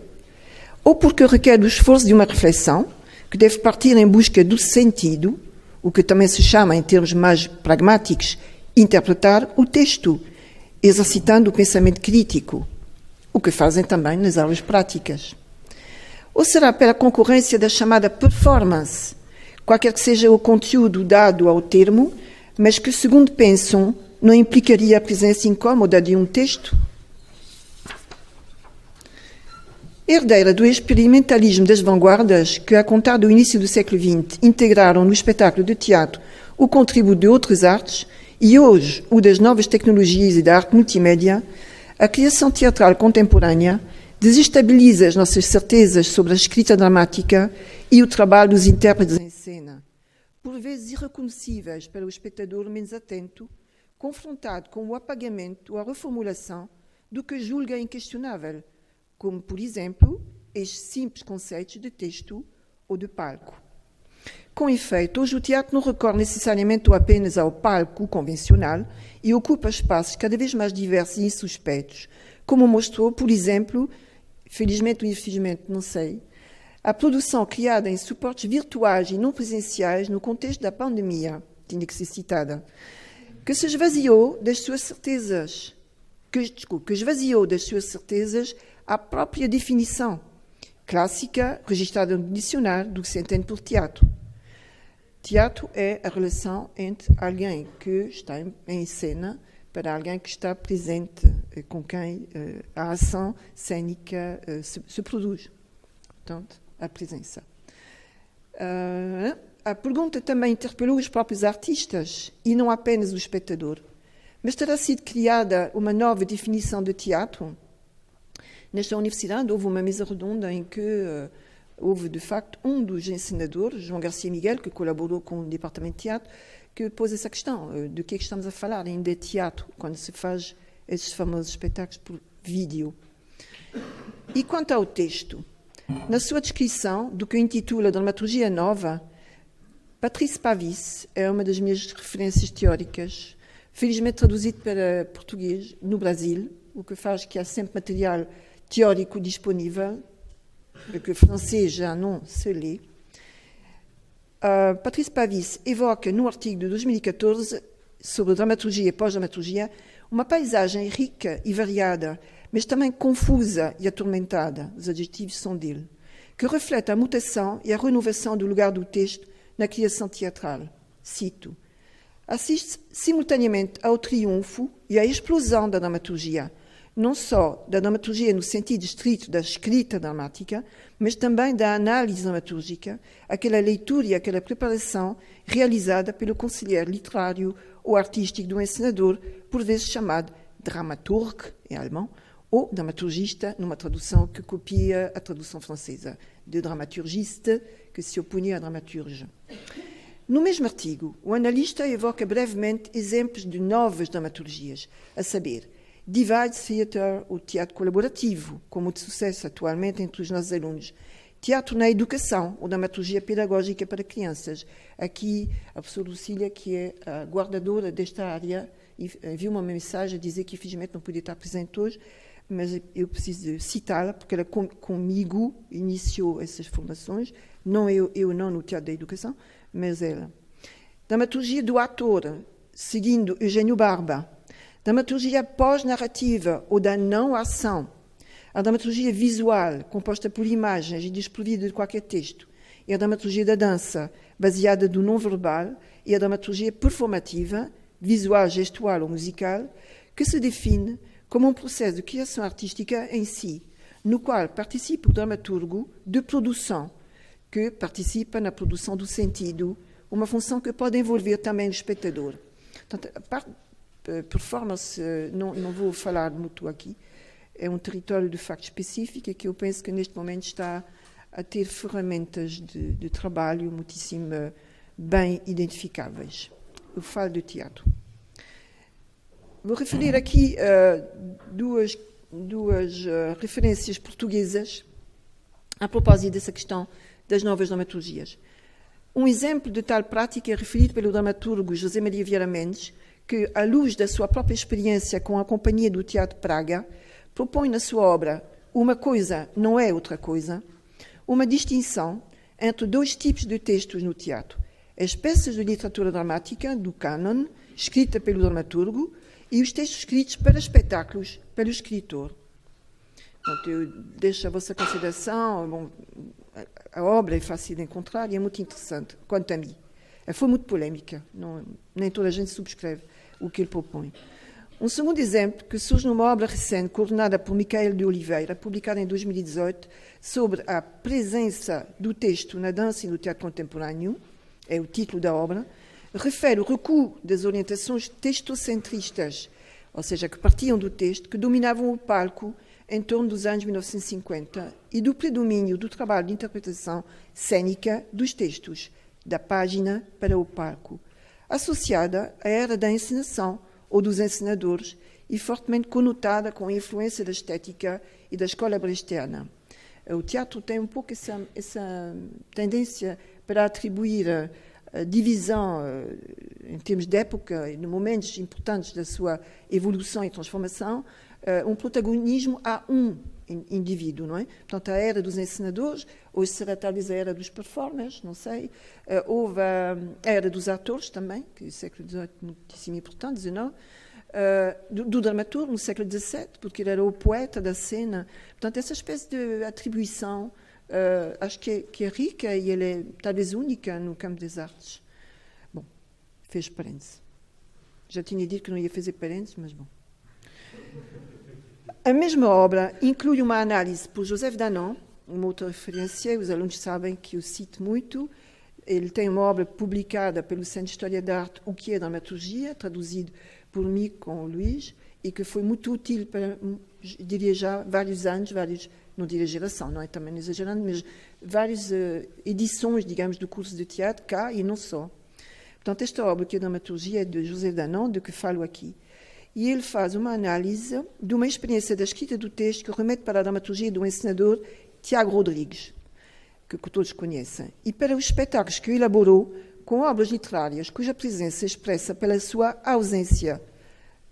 Ou porque requer o esforço de uma reflexão que deve partir em busca do sentido, o que também se chama, em termos mais pragmáticos, interpretar o texto, exercitando o pensamento crítico, o que fazem também nas aulas práticas. Ou será pela concorrência da chamada performance, qualquer que seja o conteúdo dado ao termo, mas que, segundo pensam, não implicaria a presença incómoda de um texto? Herdeira do experimentalismo das vanguardas que, a contar do início do século XX, integraram no espetáculo de teatro o contributo de outras artes e hoje o das novas tecnologias e da arte multimédia, a criação teatral contemporânea desestabiliza as nossas certezas sobre a escrita dramática e o trabalho dos intérpretes em cena, por vezes irreconhecíveis para o espectador menos atento, confrontado com o apagamento ou a reformulação do que julga inquestionável, como, por exemplo, estes simples conceitos de texto ou de palco. Com efeito, hoje o teatro não recorre necessariamente ou apenas ao palco convencional e ocupa espaços cada vez mais diversos e insuspeitos, como mostrou, por exemplo, felizmente ou infelizmente, não sei, a produção criada em suportes virtuais e não presenciais no contexto da pandemia, tinha que ser citada, que se esvaziou das suas certezas, que esvaziou das suas certezas a própria definição clássica registrada no dicionário do que se entende por teatro. Teatro é a relação entre alguém que está em cena para alguém que está presente, com quem a ação cênica se produz. Portanto, a presença. A pergunta também interpelou os próprios artistas e não apenas o espectador. Mas terá sido criada uma nova definição de teatro? Nesta universidade houve uma mesa redonda em que houve, de facto, um dos encenadores, João Garcia Miguel, que colaborou com o departamento de teatro, que pôs essa questão, de que é que estamos a falar ainda de teatro, quando se faz esses famosos espetáculos por vídeo. E quanto ao texto, na sua descrição do que intitula Dramaturgia Nova, Patrice Pavis é uma das minhas referências teóricas, felizmente traduzido para português no Brasil, o que faz que há sempre material teórico disponível, porque o francês já não se lê. Patrice Pavis evoca no artigo de 2014 sobre dramaturgia e pós-dramaturgia uma paisagem rica e variada, mas também confusa e atormentada, os adjetivos são dele, que reflete a mutação e a renovação do lugar do texto na criação teatral. Cito: assiste simultaneamente ao triunfo e à explosão da dramaturgia, não só da dramaturgia no sentido estrito da escrita dramática, mas também da análise dramatúrgica, aquela leitura e aquela preparação realizada pelo conselheiro literário ou artístico do encenador, por vezes chamado dramaturg, em alemão, ou dramaturgista, numa tradução que copia a tradução francesa, de dramaturgiste, que se opunha a dramaturge. No mesmo artigo, o analista evoca brevemente exemplos de novas dramaturgias, a saber, Divide Theatre, o teatro colaborativo, como de sucesso atualmente entre os nossos alunos, teatro na educação, ou dramaturgia pedagógica para crianças. Aqui, a professora Lucília, que é a guardadora desta área, enviou uma mensagem a dizer que, infelizmente, não podia estar presente hoje, mas eu preciso citá-la, porque ela comigo iniciou essas formações, não eu não no teatro da educação, mas ela. Dramaturgia do ator, seguindo Eugênio Barba. Dramaturgia pós-narrativa ou da não-ação. A dramaturgia visual, composta por imagens e desprovida de qualquer texto. E a dramaturgia da dança, baseada do não-verbal. E a dramaturgia performativa, visual, gestual ou musical, que se define como um processo de criação artística em si, no qual participa o dramaturgo de produção, que participa na produção do sentido, uma função que pode envolver também o espectador. Portanto, a parte performance, não vou falar muito aqui, é um território de facto específico e que eu penso que neste momento está a ter ferramentas de trabalho muitíssimo bem identificáveis. Eu falo do teatro. Vou referir aqui duas referências portuguesas a propósito dessa questão das novas dramaturgias. Um exemplo de tal prática é referido pelo dramaturgo José Maria Vieira Mendes, que, à luz da sua própria experiência com a Companhia do Teatro de Praga, propõe na sua obra Uma Coisa Não É Outra Coisa, uma distinção entre dois tipos de textos no teatro: as peças de literatura dramática, do cânon, escrita pelo dramaturgo, e os textos escritos para espetáculos, pelo escritor. Portanto, eu deixo a vossa consideração. Bom, a obra é fácil de encontrar e é muito interessante, quanto a mim. Foi muito polêmica, nem toda a gente subscreve o que ele propõe. Um segundo exemplo, que surge numa obra recente, coordenada por Micael de Oliveira, publicada em 2018, sobre a presença do texto na dança e no teatro contemporâneo, é o título da obra, refere o recuo das orientações textocentristas, ou seja, que partiam do texto, que dominavam o palco em torno dos anos 1950, e do predomínio do trabalho de interpretação cênica dos textos, da página para o palco, associada à era da encenação ou dos encenadores e fortemente conotada com a influência da estética e da escola brechtiana. O teatro tem um pouco essa tendência para atribuir a divisão em termos de época e de momentos importantes da sua evolução e transformação, um protagonismo a um indivíduo, não é? Portanto, a era dos encenadores, hoje será talvez a era dos performers, não sei. Houve a era dos atores também, que no século XVIII muitíssimo importante, XIX. Do dramaturgo no século XVII, porque ele era o poeta da cena. Portanto, essa espécie de atribuição, acho que é rica e ela é talvez única no campo das artes. Bom, fez parênteses. Já tinha dito que não ia fazer parênteses, mas bom. A mesma obra inclui uma análise por Joseph Danon, uma outra referência, os alunos sabem que eu cito muito. Ele tem uma obra publicada pelo Centro de História da Arte, O que é Dramaturgia, traduzido por mim com o Luís, e que foi muito útil para, diria já, vários anos, não diria geração, não é também exagerando, mas várias edições, digamos, do curso de teatro cá e não só. Portanto, esta obra, que é Dramaturgia, é de José Danon, de que falo aqui. E ele faz uma análise de uma experiência da escrita do texto que remete para a dramaturgia do encenador Tiago Rodrigues, que todos conhecem, e para os espetáculos que elaborou com obras literárias cuja presença expressa pela sua ausência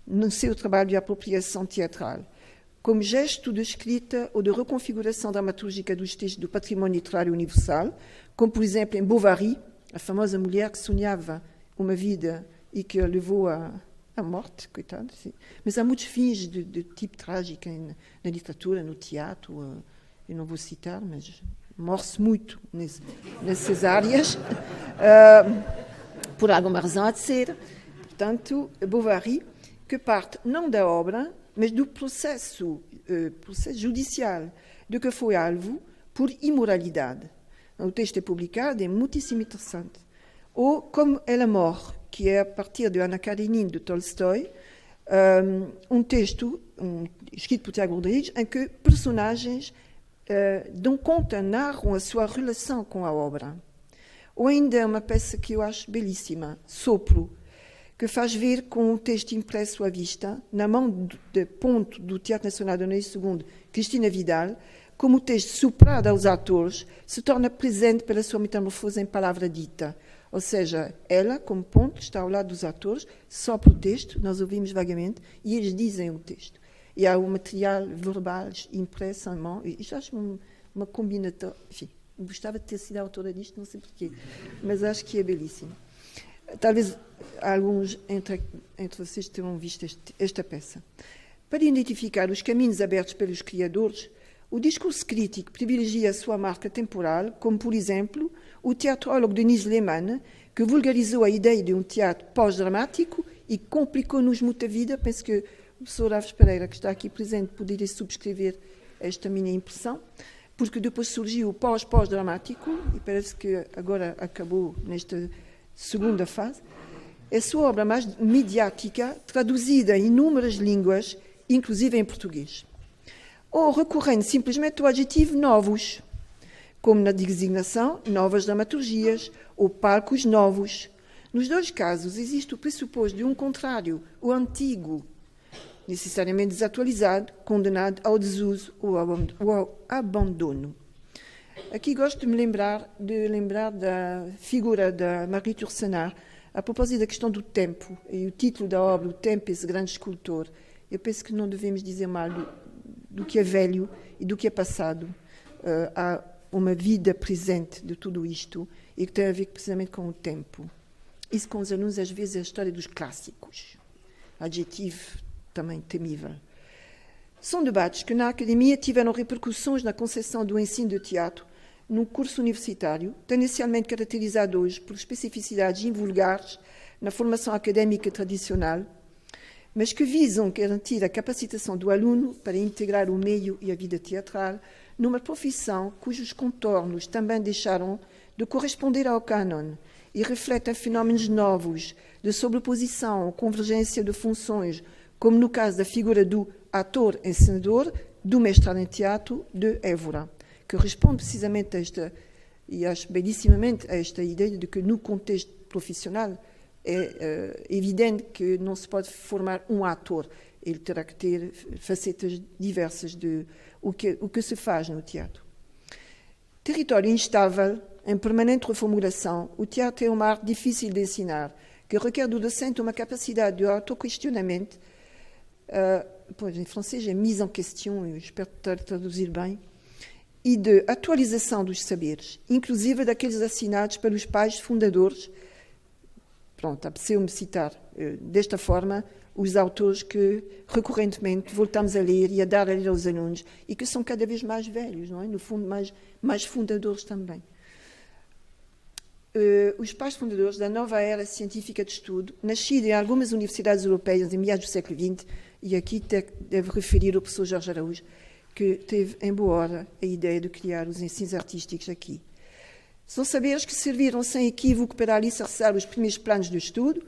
no seu trabalho de apropriação teatral, como gesto de escrita ou de reconfiguração dramatúrgica dos textos do património literário universal, como, por exemplo, em Bovary, a famosa mulher que sonhava uma vida e que a levou à morte, coitado. Sim. Mas há muitos fins de tipo trágico na literatura, no teatro. Eu não vou citar, mas morre-se muito nessas áreas. Por alguma razão há de ser. Portanto, Bovary, que parte não da obra, mas do processo judicial de que foi alvo por imoralidade. O texto é publicado, é muitíssimo interessante. Ou Como ela morre, que é a partir de Anna Karenine, de Tolstói, um texto escrito por Tiago Rodrigues, em que personagens dão conta, narram a sua relação com a obra. Ou ainda uma peça que eu acho belíssima, Sopro, que faz ver com um texto impresso à vista, na mão de ponto do Teatro Nacional de Dona II, Cristina Vidal, como o texto soprado aos atores se torna presente pela sua metamorfose em palavra dita. Ou seja, ela, como ponto, está ao lado dos atores, sopra o texto, nós ouvimos vagamente, e eles dizem o texto. E há o material verbal impresso em mão, e isto acho uma combinação. Enfim, gostava de ter sido a autora disto, não sei porquê, mas acho que é belíssimo. Talvez alguns entre vocês tenham visto esta peça. Para identificar os caminhos abertos pelos criadores, o discurso crítico privilegia a sua marca temporal, como, por exemplo, o teatrólogo Denis Lehmann, que vulgarizou a ideia de um teatro pós-dramático e complicou-nos muito a vida. Penso que o professor Alves Pereira, que está aqui presente, poderia subscrever esta minha impressão, porque depois surgiu o pós-dramático, e parece que agora acabou nesta segunda fase. É a sua obra mais mediática, traduzida em inúmeras línguas, inclusive em português. Ou recorrendo simplesmente ao adjetivo novos, como na designação novas dramaturgias ou palcos novos. Nos dois casos, existe o pressuposto de um contrário, o antigo, necessariamente desatualizado, condenado ao desuso ou ao abandono. Aqui gosto de me lembrar da figura da Marguerite Yourcenar, a propósito da questão do tempo, e o título da obra, O Tempo, esse grande escultor. Eu penso que não devemos dizer mal do que é velho e do que é passado. Há uma vida presente de tudo isto e que tem a ver precisamente com o tempo. Isso com os alunos, às vezes, é a história dos clássicos. Adjetivo também temível. São debates que na academia tiveram repercussões na concepção do ensino de teatro num curso universitário, tendencialmente caracterizado hoje por especificidades invulgares na formação académica tradicional, mas que visam garantir a capacitação do aluno para integrar o meio e a vida teatral numa profissão cujos contornos também deixaram de corresponder ao cânon e refletem fenómenos novos de sobreposição ou convergência de funções, como no caso da figura do ator-encenador do mestrado em teatro de Évora, que responde precisamente a esta, e acho belíssimamente, a esta ideia de que no contexto profissional é evidente que não se pode formar um ator, ele terá que ter facetas diversas de o que se faz no teatro. Território instável, em permanente reformulação, o teatro é uma arte difícil de ensinar, que requer do docente uma capacidade de autoquestionamento, em francês é mise en question, eu espero traduzir bem, e de atualização dos saberes, inclusive daqueles assinados pelos pais fundadores. Pronto, apeteceu-me citar desta forma os autores que recorrentemente voltamos a ler e a dar a ler aos alunos e que são cada vez mais velhos, não é? No fundo, mais fundadores também. Os pais fundadores da nova era científica de estudo, nascida em algumas universidades europeias em meados do século XX, e aqui deve referir o professor Jorge Araújo, que teve em boa hora a ideia de criar os ensinos artísticos aqui. São saberes que serviram sem equívoco para alicerçar os primeiros planos de estudo,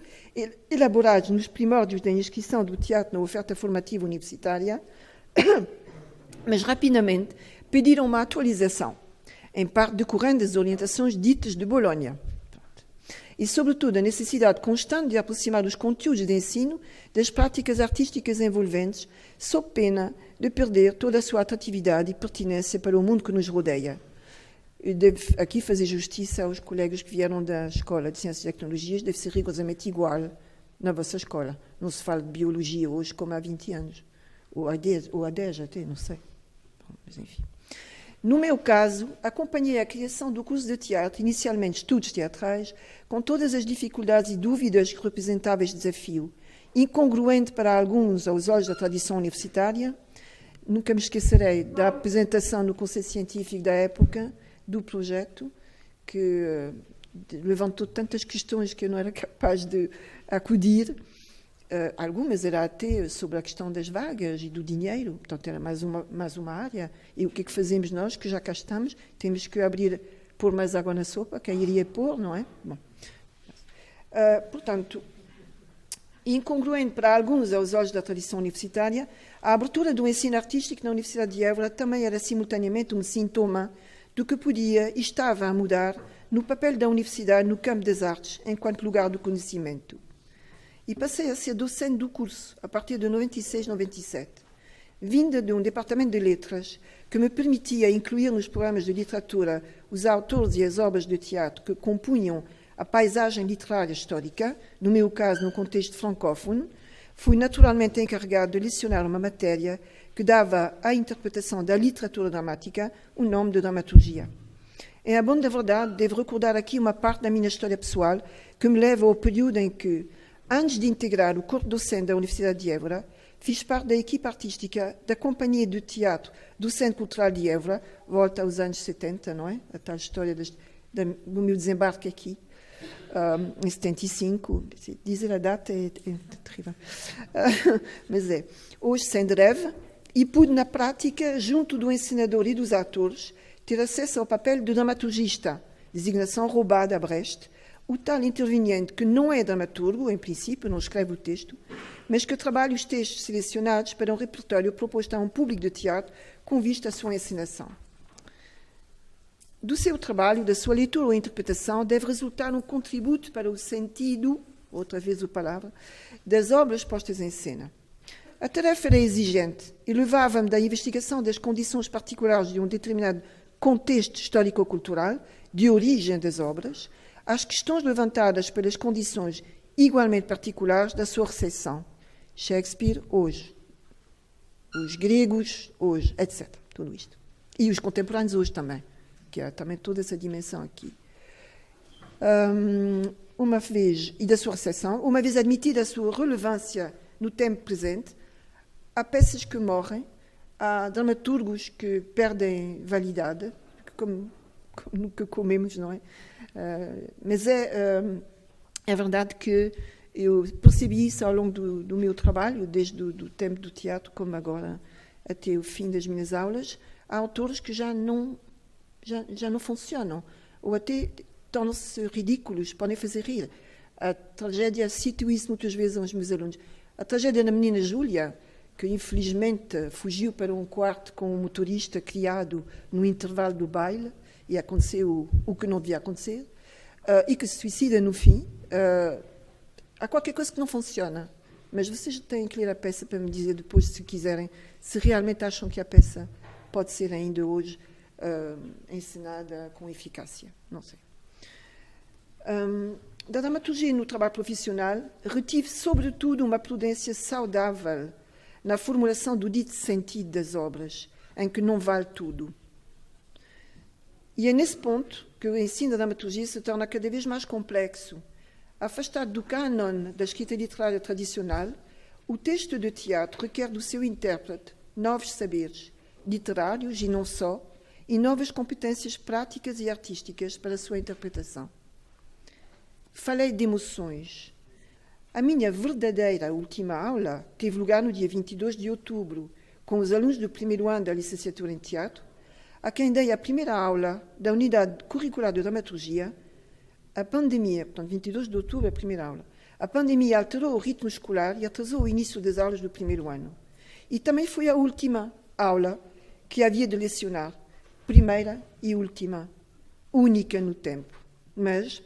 elaborados nos primórdios da inscrição do teatro na oferta formativa universitária, mas rapidamente pediram uma atualização, em parte decorrendo das orientações ditas de Bolonha. E, sobretudo, a necessidade constante de aproximar os conteúdos de ensino das práticas artísticas envolventes, sob pena de perder toda a sua atratividade e pertinência para o mundo que nos rodeia. Eu devo aqui fazer justiça aos colegas que vieram da Escola de Ciências e Tecnologias, deve ser rigorosamente igual na vossa escola. Não se fala de biologia hoje como há 20 anos, ou há 10 até, não sei. Bom, mas enfim. No meu caso, acompanhei a criação do curso de teatro, inicialmente estudos teatrais, com todas as dificuldades e dúvidas que representava este desafio, incongruente para alguns aos olhos da tradição universitária. Nunca me esquecerei da apresentação no Conselho Científico da época do projeto, que levantou tantas questões que eu não era capaz de acudir, algumas era até sobre a questão das vagas e do dinheiro, portanto era mais uma área. E o que é que fazemos nós, que já cá estamos? Temos que pôr mais água na sopa, quem iria pôr, não é? Bom. Portanto, incongruente para alguns aos olhos da tradição universitária, a abertura do ensino artístico na Universidade de Évora também era simultaneamente um sintoma do que podia e estava a mudar no papel da universidade no campo das artes, enquanto lugar do conhecimento. E passei a ser docente do curso, a partir de 96-97, vinda de um departamento de letras que me permitia incluir nos programas de literatura os autores e as obras de teatro que compunham a paisagem literária histórica, no meu caso, no contexto francófono. Fui naturalmente encarregado de lecionar uma matéria que dava à interpretação da literatura dramática o nome de dramaturgia. Em a bom da verdade, devo recordar aqui uma parte da minha história pessoal que me leva ao período em que, antes de integrar o corpo docente da Universidade de Évora, fiz parte da equipe artística da Companhia de Teatro do Centro Cultural de Évora, volta aos anos 70, não é? A tal história do meu desembarque aqui, em 75. Dizer a data é terrível. Mas é. Hoje, sem greve, e pude, na prática, junto do ensinador e dos atores, ter acesso ao papel de dramaturgista, designação roubada a Brecht, o tal interveniente que não é dramaturgo, em princípio, não escreve o texto, mas que trabalha os textos selecionados para um repertório proposto a um público de teatro com vista à sua encenação. Do seu trabalho, da sua leitura ou interpretação, deve resultar um contributo para o sentido, outra vez a palavra, das obras postas em cena. A tarefa era exigente e levava-me da investigação das condições particulares de um determinado contexto histórico-cultural, de origem das obras, às questões levantadas pelas condições igualmente particulares da sua recepção. Shakespeare, hoje. Os gregos, hoje, etc. Tudo isto. E os contemporâneos, hoje também. Que há também toda essa dimensão aqui. Uma vez, e da sua recepção, uma vez admitida a sua relevância no tempo presente, há peças que morrem, há dramaturgos que perdem validade, como nunca comemos, não é? Mas é verdade que eu percebi isso ao longo do meu trabalho, desde o tempo do teatro, como agora até o fim das minhas aulas. Há autores que já não funcionam, ou até tornam-se ridículos, podem fazer rir. A tragédia, cito isso muitas vezes aos meus alunos, a tragédia da menina Júlia, que infelizmente fugiu para um quarto com um motorista criado no intervalo do baile, e aconteceu o que não devia acontecer, e que se suicida no fim. Há qualquer coisa que não funciona, mas vocês têm que ler a peça para me dizer depois, se quiserem, se realmente acham que a peça pode ser ainda hoje ensinada com eficácia. Não sei. Da dramaturgia no trabalho profissional, retive sobretudo uma prudência saudável na formulação do dito sentido das obras, em que não vale tudo. E é nesse ponto que o ensino da dramaturgia se torna cada vez mais complexo. Afastado do cânon da escrita literária tradicional, o texto de teatro requer do seu intérprete novos saberes, literários e não só, e novas competências práticas e artísticas para a sua interpretação. Falei de emoções. A minha verdadeira última aula teve lugar no dia 22 de outubro, com os alunos do primeiro ano da licenciatura em teatro, a quem dei a primeira aula da unidade curricular de dramaturgia. A pandemia, portanto, 22 de outubro, a primeira aula. A pandemia alterou o ritmo escolar e atrasou o início das aulas do primeiro ano. E também foi a última aula que havia de lecionar, primeira e última, única no tempo. Mas,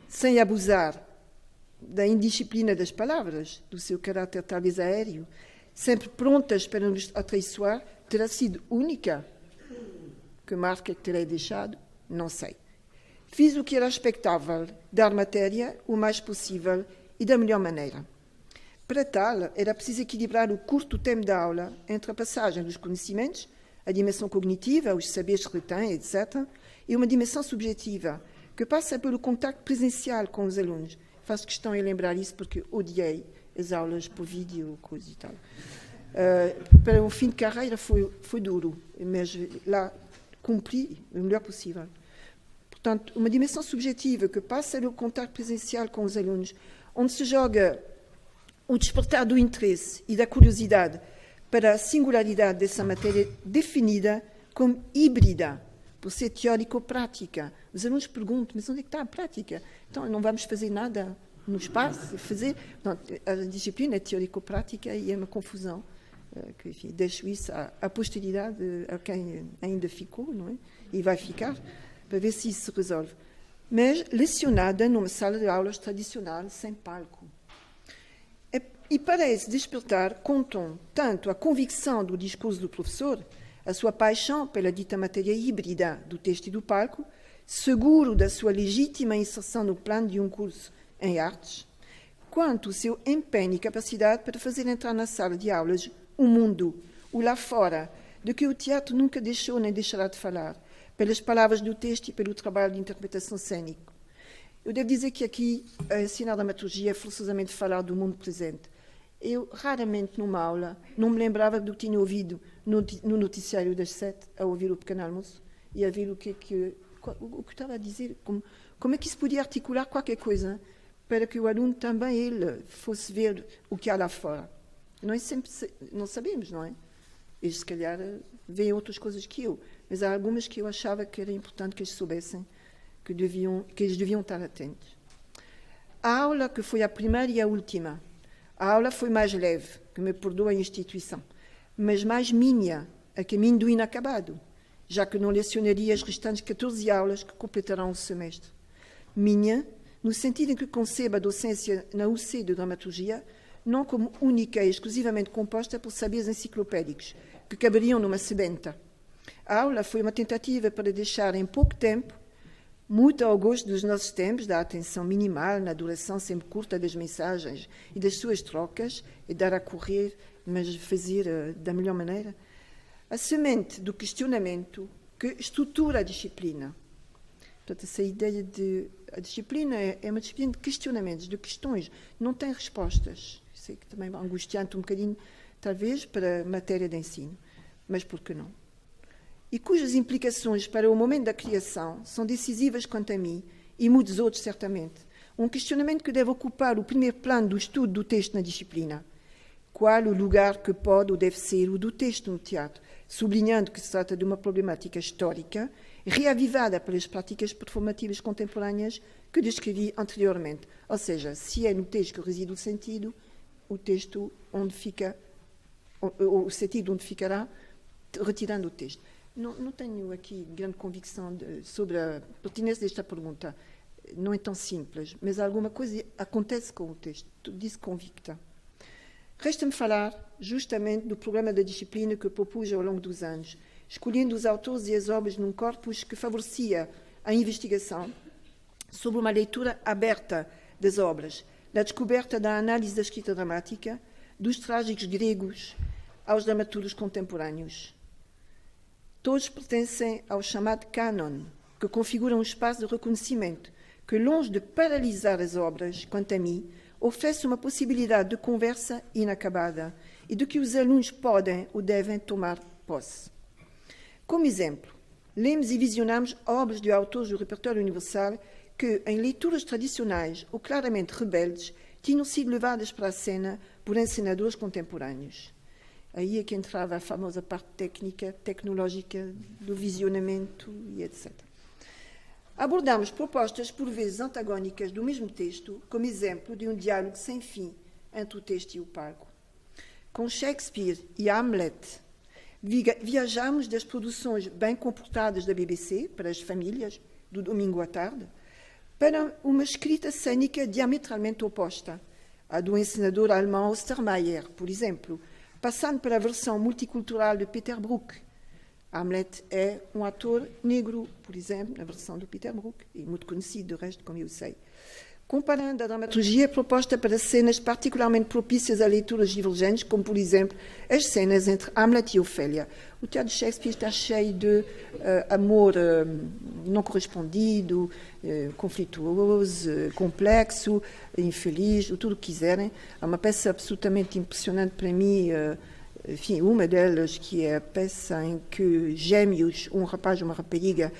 sem abusar da indisciplina das palavras, do seu caráter talvez aéreo, sempre prontas para nos atraiçoar, terá sido única. Que marca que terei deixado? Não sei. Fiz o que era expectável, dar matéria o mais possível e da melhor maneira. Para tal, era preciso equilibrar o curto tempo da aula entre a passagem dos conhecimentos, a dimensão cognitiva, os saberes que retém, etc., e uma dimensão subjetiva, que passa pelo contacto presencial com os alunos. Faço questão de lembrar isso porque odiei as aulas por vídeo, coisa e tal. Para o fim de carreira foi duro, mas lá cumpri o melhor possível. Portanto, uma dimensão subjetiva que passa pelo contacto presencial com os alunos, onde se joga o despertar do interesse e da curiosidade para a singularidade dessa matéria definida como híbrida, por ser teórico-prática. Os alunos perguntam, mas onde é que está a prática? Então, não vamos fazer nada no espaço? Não, a disciplina é teórico-prática e é uma confusão. Que, enfim, deixo isso à posteridade, a quem ainda ficou, não é? E vai ficar, para ver se isso se resolve. Mas lecionada numa sala de aulas tradicional, sem palco. E parece despertar, contam, tanto a convicção do discurso do professor, a sua paixão pela dita matéria híbrida do texto e do palco, seguro da sua legítima inserção no plano de um curso em artes, quanto o seu empenho e capacidade para fazer entrar na sala de aulas o mundo, o lá fora, de que o teatro nunca deixou nem deixará de falar, pelas palavras do texto e pelo trabalho de interpretação cênica. Eu devo dizer que aqui a ensinar dramaturgia é forçosamente falar do mundo presente. Eu, raramente, numa aula, não me lembrava do que tinha ouvido no noticiário das 7, a ouvir o pequeno almoço, e a ver o que estava a dizer, como é que se podia articular qualquer coisa para que o aluno também, ele, fosse ver o que há lá fora. Nós sempre não sabemos, não é? Eles, se calhar, veem outras coisas que eu, mas há algumas que eu achava que era importante que eles soubessem, que eles deviam estar atentos. A aula que foi a primeira e a última, a aula foi mais leve, que me perdoa a instituição, mas mais minha, a caminho do inacabado, já que não lecionaria as restantes 14 aulas que completarão o semestre. Minha, no sentido em que concebo a docência na UC de Dramaturgia, não como única e exclusivamente composta por saberes enciclopédicos, que caberiam numa sebenta. A aula foi uma tentativa para deixar em pouco tempo, muito ao gosto dos nossos tempos, da atenção minimal, na duração sempre curta das mensagens e das suas trocas, e dar a correr, mas fazer da melhor maneira, a semente do questionamento que estrutura a disciplina. Portanto, essa ideia de... A disciplina é uma disciplina de questionamentos, de questões, não tem respostas. Sei que também é angustiante um bocadinho, talvez, para a matéria de ensino, mas por que não? E cujas implicações para o momento da criação são decisivas quanto a mim, e muitos outros, certamente. Um questionamento que deve ocupar o primeiro plano do estudo do texto na disciplina. Qual o lugar que pode ou deve ser o do texto no teatro, sublinhando que se trata de uma problemática histórica, reavivada pelas práticas performativas contemporâneas que descrevi anteriormente. Ou seja, se é no texto que reside o sentido, o texto onde fica, o sentido onde ficará, retirando o texto. Não tenho aqui grande convicção sobre a pertinência desta pergunta. Não é tão simples, mas alguma coisa acontece com o texto. Disse convicta. Resta-me falar justamente do programa da disciplina que propus ao longo dos anos, escolhendo os autores e as obras num corpus que favorecia a investigação sobre uma leitura aberta das obras, da descoberta da análise da escrita dramática, dos trágicos gregos aos dramaturgos contemporâneos. Todos pertencem ao chamado cânon, que configura um espaço de reconhecimento que, longe de paralisar as obras, quanto a mim, oferece uma possibilidade de conversa inacabada e de que os alunos podem ou devem tomar posse. Como exemplo, lemos e visionamos obras de autores do repertório universal que, em leituras tradicionais ou claramente rebeldes, tinham sido levadas para a cena por encenadores contemporâneos. Aí é que entrava a famosa parte técnica, tecnológica, do visionamento e etc. Abordamos propostas por vezes antagónicas do mesmo texto, como exemplo de um diálogo sem fim entre o texto e o palco. Com Shakespeare e Hamlet, viajamos das produções bem comportadas da BBC, para as famílias, do domingo à tarde, para uma escrita cênica diametralmente oposta, a do encenador alemão Ostermayer, por exemplo, passando para a versão multicultural de Peter Brook. Hamlet é um ator negro, por exemplo, na versão do Peter Brook, e muito conhecido, do resto, como eu sei. Comparando a dramaturgia proposta para cenas particularmente propícias a leituras divergentes, como, por exemplo, as cenas entre Hamlet e Ofélia. O teatro de Shakespeare está cheio de amor não correspondido, conflituoso, complexo, infeliz, tudo o que quiserem. Há uma peça absolutamente impressionante para mim, enfim, uma delas, que é a peça em que gêmeos, um rapaz e uma rapariga,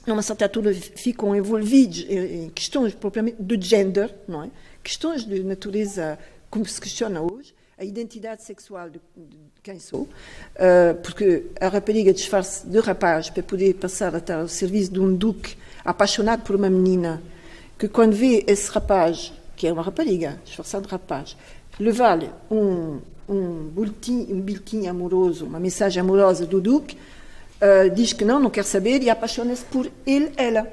numa certa altura, ficam envolvidos em questões propriamente de gender, não é? Questões de natureza, como se questiona hoje, a identidade sexual de quem sou, porque a rapariga disfarça de rapaz para poder passar a estar ao serviço de um duque apaixonado por uma menina, que quando vê esse rapaz, que é uma rapariga, disfarçado de rapaz, levar-lhe um bilhetinho amoroso, uma mensagem amorosa do duque, diz que não quer saber e apaixona-se por ela.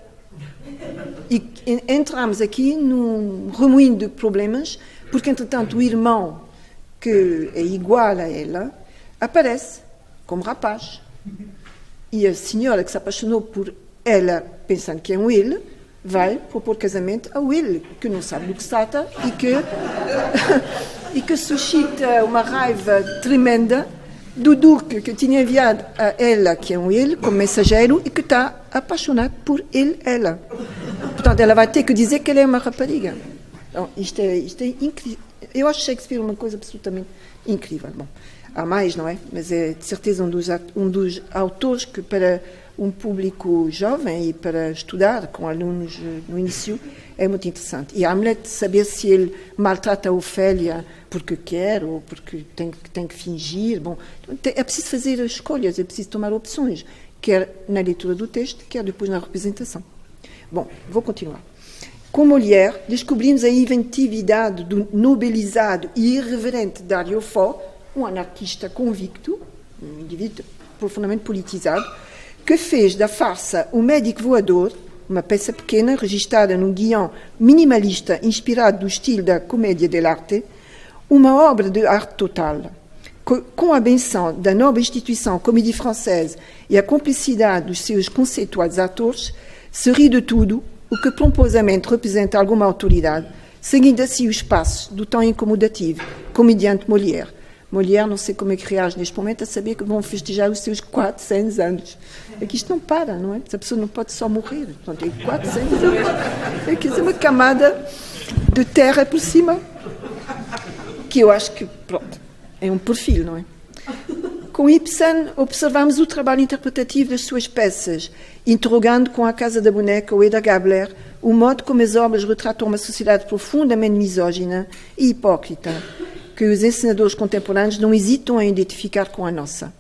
E entramos aqui num remoinho de problemas, porque, entretanto, o irmão, que é igual a ela, aparece como rapaz. E a senhora que se apaixonou por ela, pensando que é um ele, vai propor casamento ao ele, que não sabe do que se trata e que suscita uma raiva tremenda do duque que tinha enviado a ela, que é um ele, como mensageiro, e que está apaixonado por ela. Portanto, ela vai ter que dizer que ela é uma rapariga. Então, isto é incrível. Eu acho Shakespeare uma coisa absolutamente incrível. Bom, há mais, não é? Mas é de certeza um dos autores que, para um público jovem e para estudar com alunos no início, é muito interessante. E Hamlet, saber se ele maltrata a Ofélia porque quer ou porque tem que fingir. Bom, é preciso fazer escolhas, é preciso tomar opções, quer na leitura do texto, quer depois na representação. Bom, vou continuar. Com Molière, descobrimos a inventividade do nobilizado e irreverente Dario Fo, um anarquista convicto, um indivíduo profundamente politizado, que fez da farsa O Médico Voador, uma peça pequena registada num guião minimalista inspirado do estilo da comédia dell'arte, uma obra de arte total. Com a benção da nobre instituição Comédie Française e a cumplicidade dos seus conceituados atores, se ri de tudo o que pomposamente representa alguma autoridade, seguindo assim os passos do tão incomodativo comediante Molière. Molière, não sei como é que reage neste momento, a saber que vão festejar os seus 400 anos. É que isto não para, não é? Essa pessoa não pode só morrer. Portanto, é 400 anos. É que é uma camada de terra por cima, que eu acho que, pronto, é um perfil, não é? Com Ibsen, observamos o trabalho interpretativo das suas peças, interrogando com A Casa da Boneca ou Eda Gabler o modo como as obras retratam uma sociedade profundamente misógina e hipócrita, que os encenadores contemporâneos não hesitam em identificar com a nossa.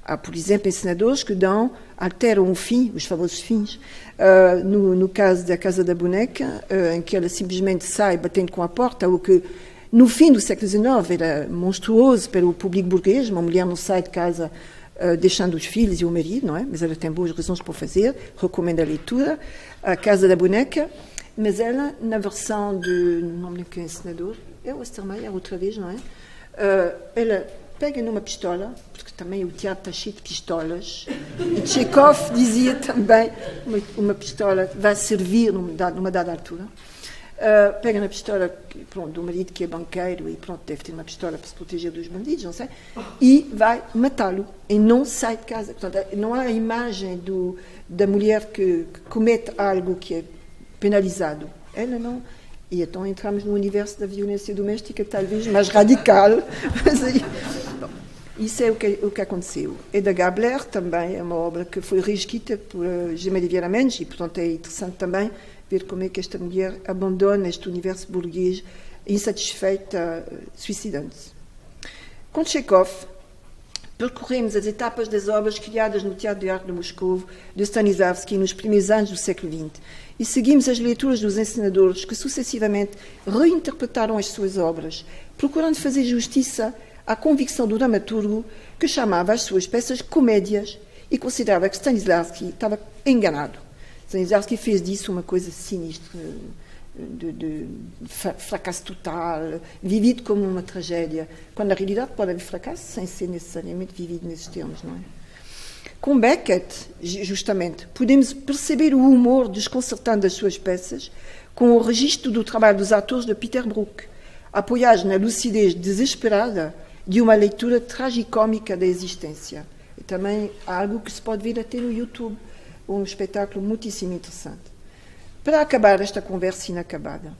Há, por exemplo, encenadores que alteram o fim, os famosos fins. No caso da Casa da Boneca, em que ela simplesmente sai batendo com a porta, ou que no fim do século XIX era monstruoso para o público burguês, uma mulher não sai de casa deixando os filhos e o marido, não é? Mas ela tem boas razões para o fazer, recomendo a leitura. A Casa da Boneca, mas ela, na versão de, não me lembro quem é o encenador, é o Ostermeyer outra vez, não é? Ela pega numa pistola, porque também o teatro está cheio de pistolas, e Chekhov dizia também, uma pistola vai servir numa dada altura. Pega na pistola, pronto, do marido que é banqueiro e pronto, deve ter uma pistola para se proteger dos bandidos, não sei, e vai matá-lo e não sai de casa. Portanto, não há a imagem da mulher que comete algo que é penalizado. Ela não. E então entramos no universo da violência doméstica, talvez mais radical. Mas aí, bom, isso é o que aconteceu. Eda Gabler também é uma obra que foi reescrita por Gemelli Vieira Mendes e, portanto, é interessante também ver como é que esta mulher abandona este universo burguês insatisfeita, suicidando-se. Com Chekhov, percorremos as etapas das obras criadas no Teatro de Arte de Moscou de Stanislavski nos primeiros anos do século XX e seguimos as leituras dos encenadores que sucessivamente reinterpretaram as suas obras, procurando fazer justiça à convicção do dramaturgo que chamava as suas peças comédias e considerava que Stanislavski estava enganado. Stanislavski fez disso uma coisa sinistra, de fracasso total, vivido como uma tragédia, quando na realidade pode haver fracasso sem ser necessariamente vivido nesses termos, não é? Com Beckett, justamente, podemos perceber o humor desconcertante das suas peças com o registro do trabalho dos atores de Peter Brook, apoiados na lucidez desesperada de uma leitura tragicómica da existência. E também algo que se pode ver até no YouTube, um espetáculo muitíssimo interessante. Para acabar esta conversa inacabada,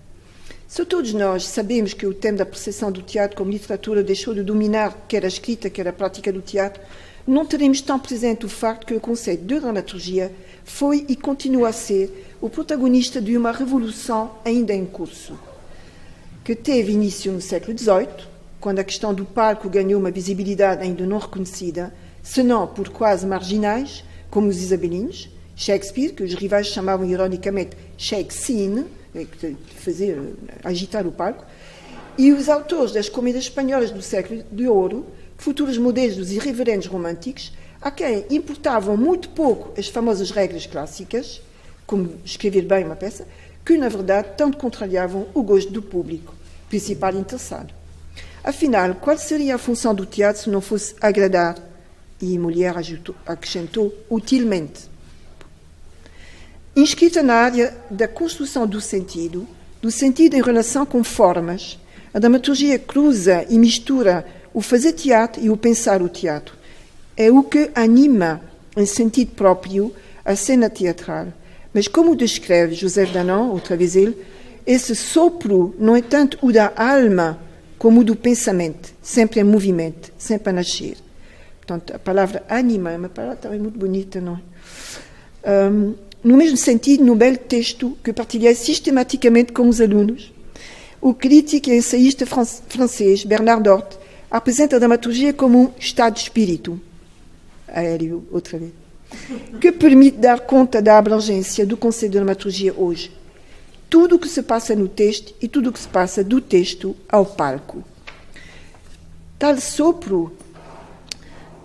se todos nós sabemos que o tema da percepção do teatro como literatura deixou de dominar quer a escrita, quer a prática do teatro, não teremos tão presente o facto que o conceito de dramaturgia foi e continua a ser o protagonista de uma revolução ainda em curso, que teve início no século XVIII, quando a questão do palco ganhou uma visibilidade ainda não reconhecida, senão por quase marginais, como os isabelinos, Shakespeare, que os rivais chamavam ironicamente Shakespeare, fazer agitar o palco, e os autores das comédias espanholas do século de ouro, futuros modelos dos irreverentes românticos, a quem importavam muito pouco as famosas regras clássicas, como escrever bem uma peça, que, na verdade, tanto contrariavam o gosto do público, principal interessado. Afinal, qual seria a função do teatro se não fosse agradar? E Molière acrescentou, utilmente. Inscrita na área da construção do sentido em relação com formas, a dramaturgia cruza e mistura o fazer teatro e o pensar o teatro. É o que anima, em sentido próprio, a cena teatral. Mas, como descreve Joseph Danon, outra vez ele, esse sopro não é tanto o da alma como o do pensamento, sempre em movimento, sempre a nascer. Portanto, a palavra anima é uma palavra também muito bonita, não é? No mesmo sentido, no belo texto que partilhei sistematicamente com os alunos, o crítico e ensaísta francês Bernard Hort apresenta a dramaturgia como um estado de espírito, aéreo, outra vez, que permite dar conta da abrangência do conceito de dramaturgia hoje. Tudo o que se passa no texto e tudo o que se passa do texto ao palco. Tal sopro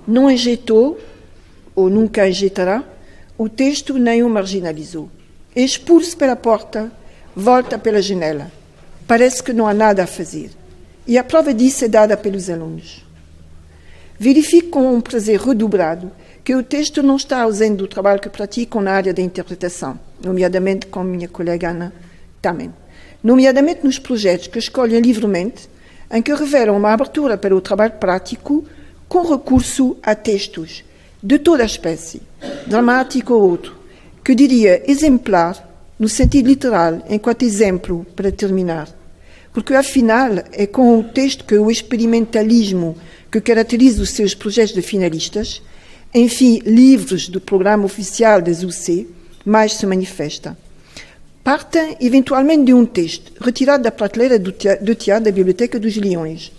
não injetou, ou nunca injetará, o texto nem o marginalizou. Expulso pela porta, volta pela janela. Parece que não há nada a fazer. E a prova disso é dada pelos alunos. Verifico com um prazer redobrado que o texto não está ausente do trabalho que praticam na área da interpretação, nomeadamente com a minha colega Ana também. Nomeadamente nos projetos que escolhem livremente, em que revelam uma abertura para o trabalho prático com recurso a textos de toda a espécie, dramático ou outro, que diria exemplar no sentido literal, enquanto exemplo para terminar. Porque, afinal, é com o texto que o experimentalismo que caracteriza os seus projetos de finalistas, enfim, livros do programa oficial das UC, mais se manifesta. Partem, eventualmente, de um texto retirado da prateleira do teatro da Biblioteca dos Leões,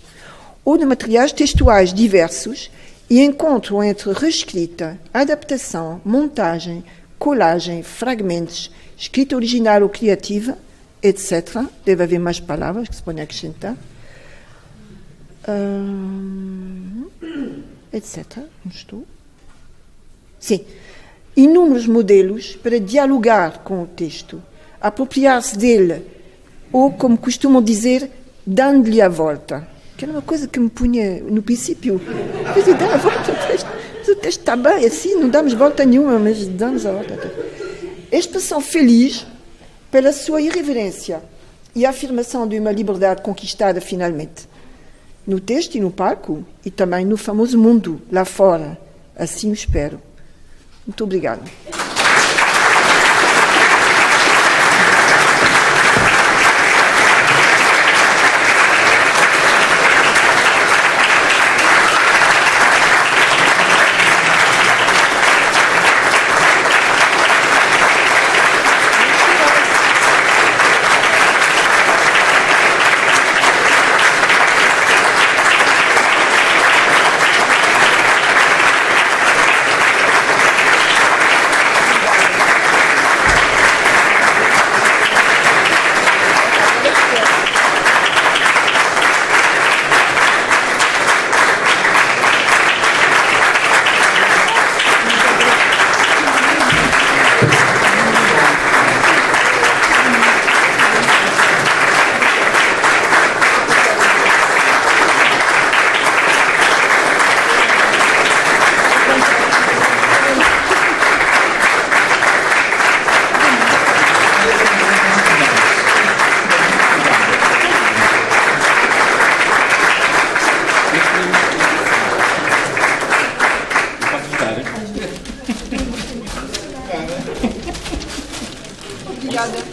ou de materiais textuais diversos, e encontram entre reescrita, adaptação, montagem, colagem, fragmentos, escrita original ou criativa, etc. Deve haver mais palavras que se podem acrescentar. Etc. Não estou? Sim. Inúmeros modelos para dialogar com o texto, apropriar-se dele, ou, como costumam dizer, dando-lhe a volta. Que era uma coisa que me punha no princípio. Mas dá a volta ao texto. Mas o texto está bem assim, não damos volta nenhuma, mas damos a volta. A expressão feliz pela sua irreverência e a afirmação de uma liberdade conquistada finalmente. No texto e no palco, e também no famoso mundo, lá fora. Assim o espero. Muito obrigada.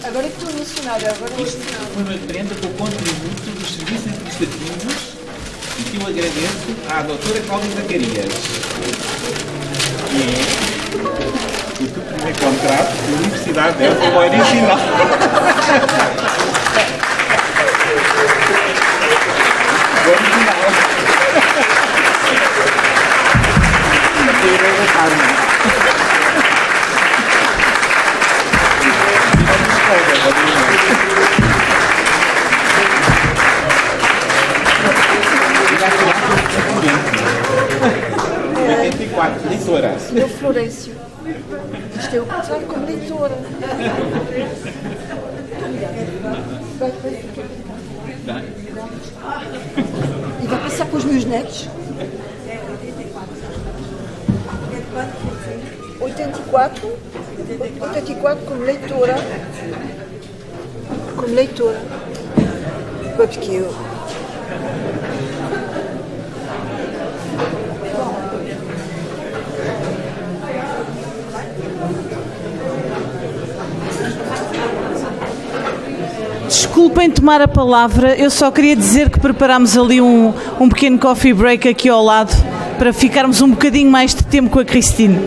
Agora é que estou emocionada. Isto foi uma prenda com o contributo dos serviços administrativos e que eu agradeço à doutora Cláudia Zacarias. O teu primeiro contrato da Universidade de Évora, o original. O original. Leitora. Eu, Florencio, isto é o contrário como leitora. E vai passar para os meus netos. 84 como leitora. Como leitora. Porque eu... Desculpem tomar a palavra, eu só queria dizer que preparámos ali um pequeno coffee break aqui ao lado para ficarmos um bocadinho mais de tempo com a Cristine.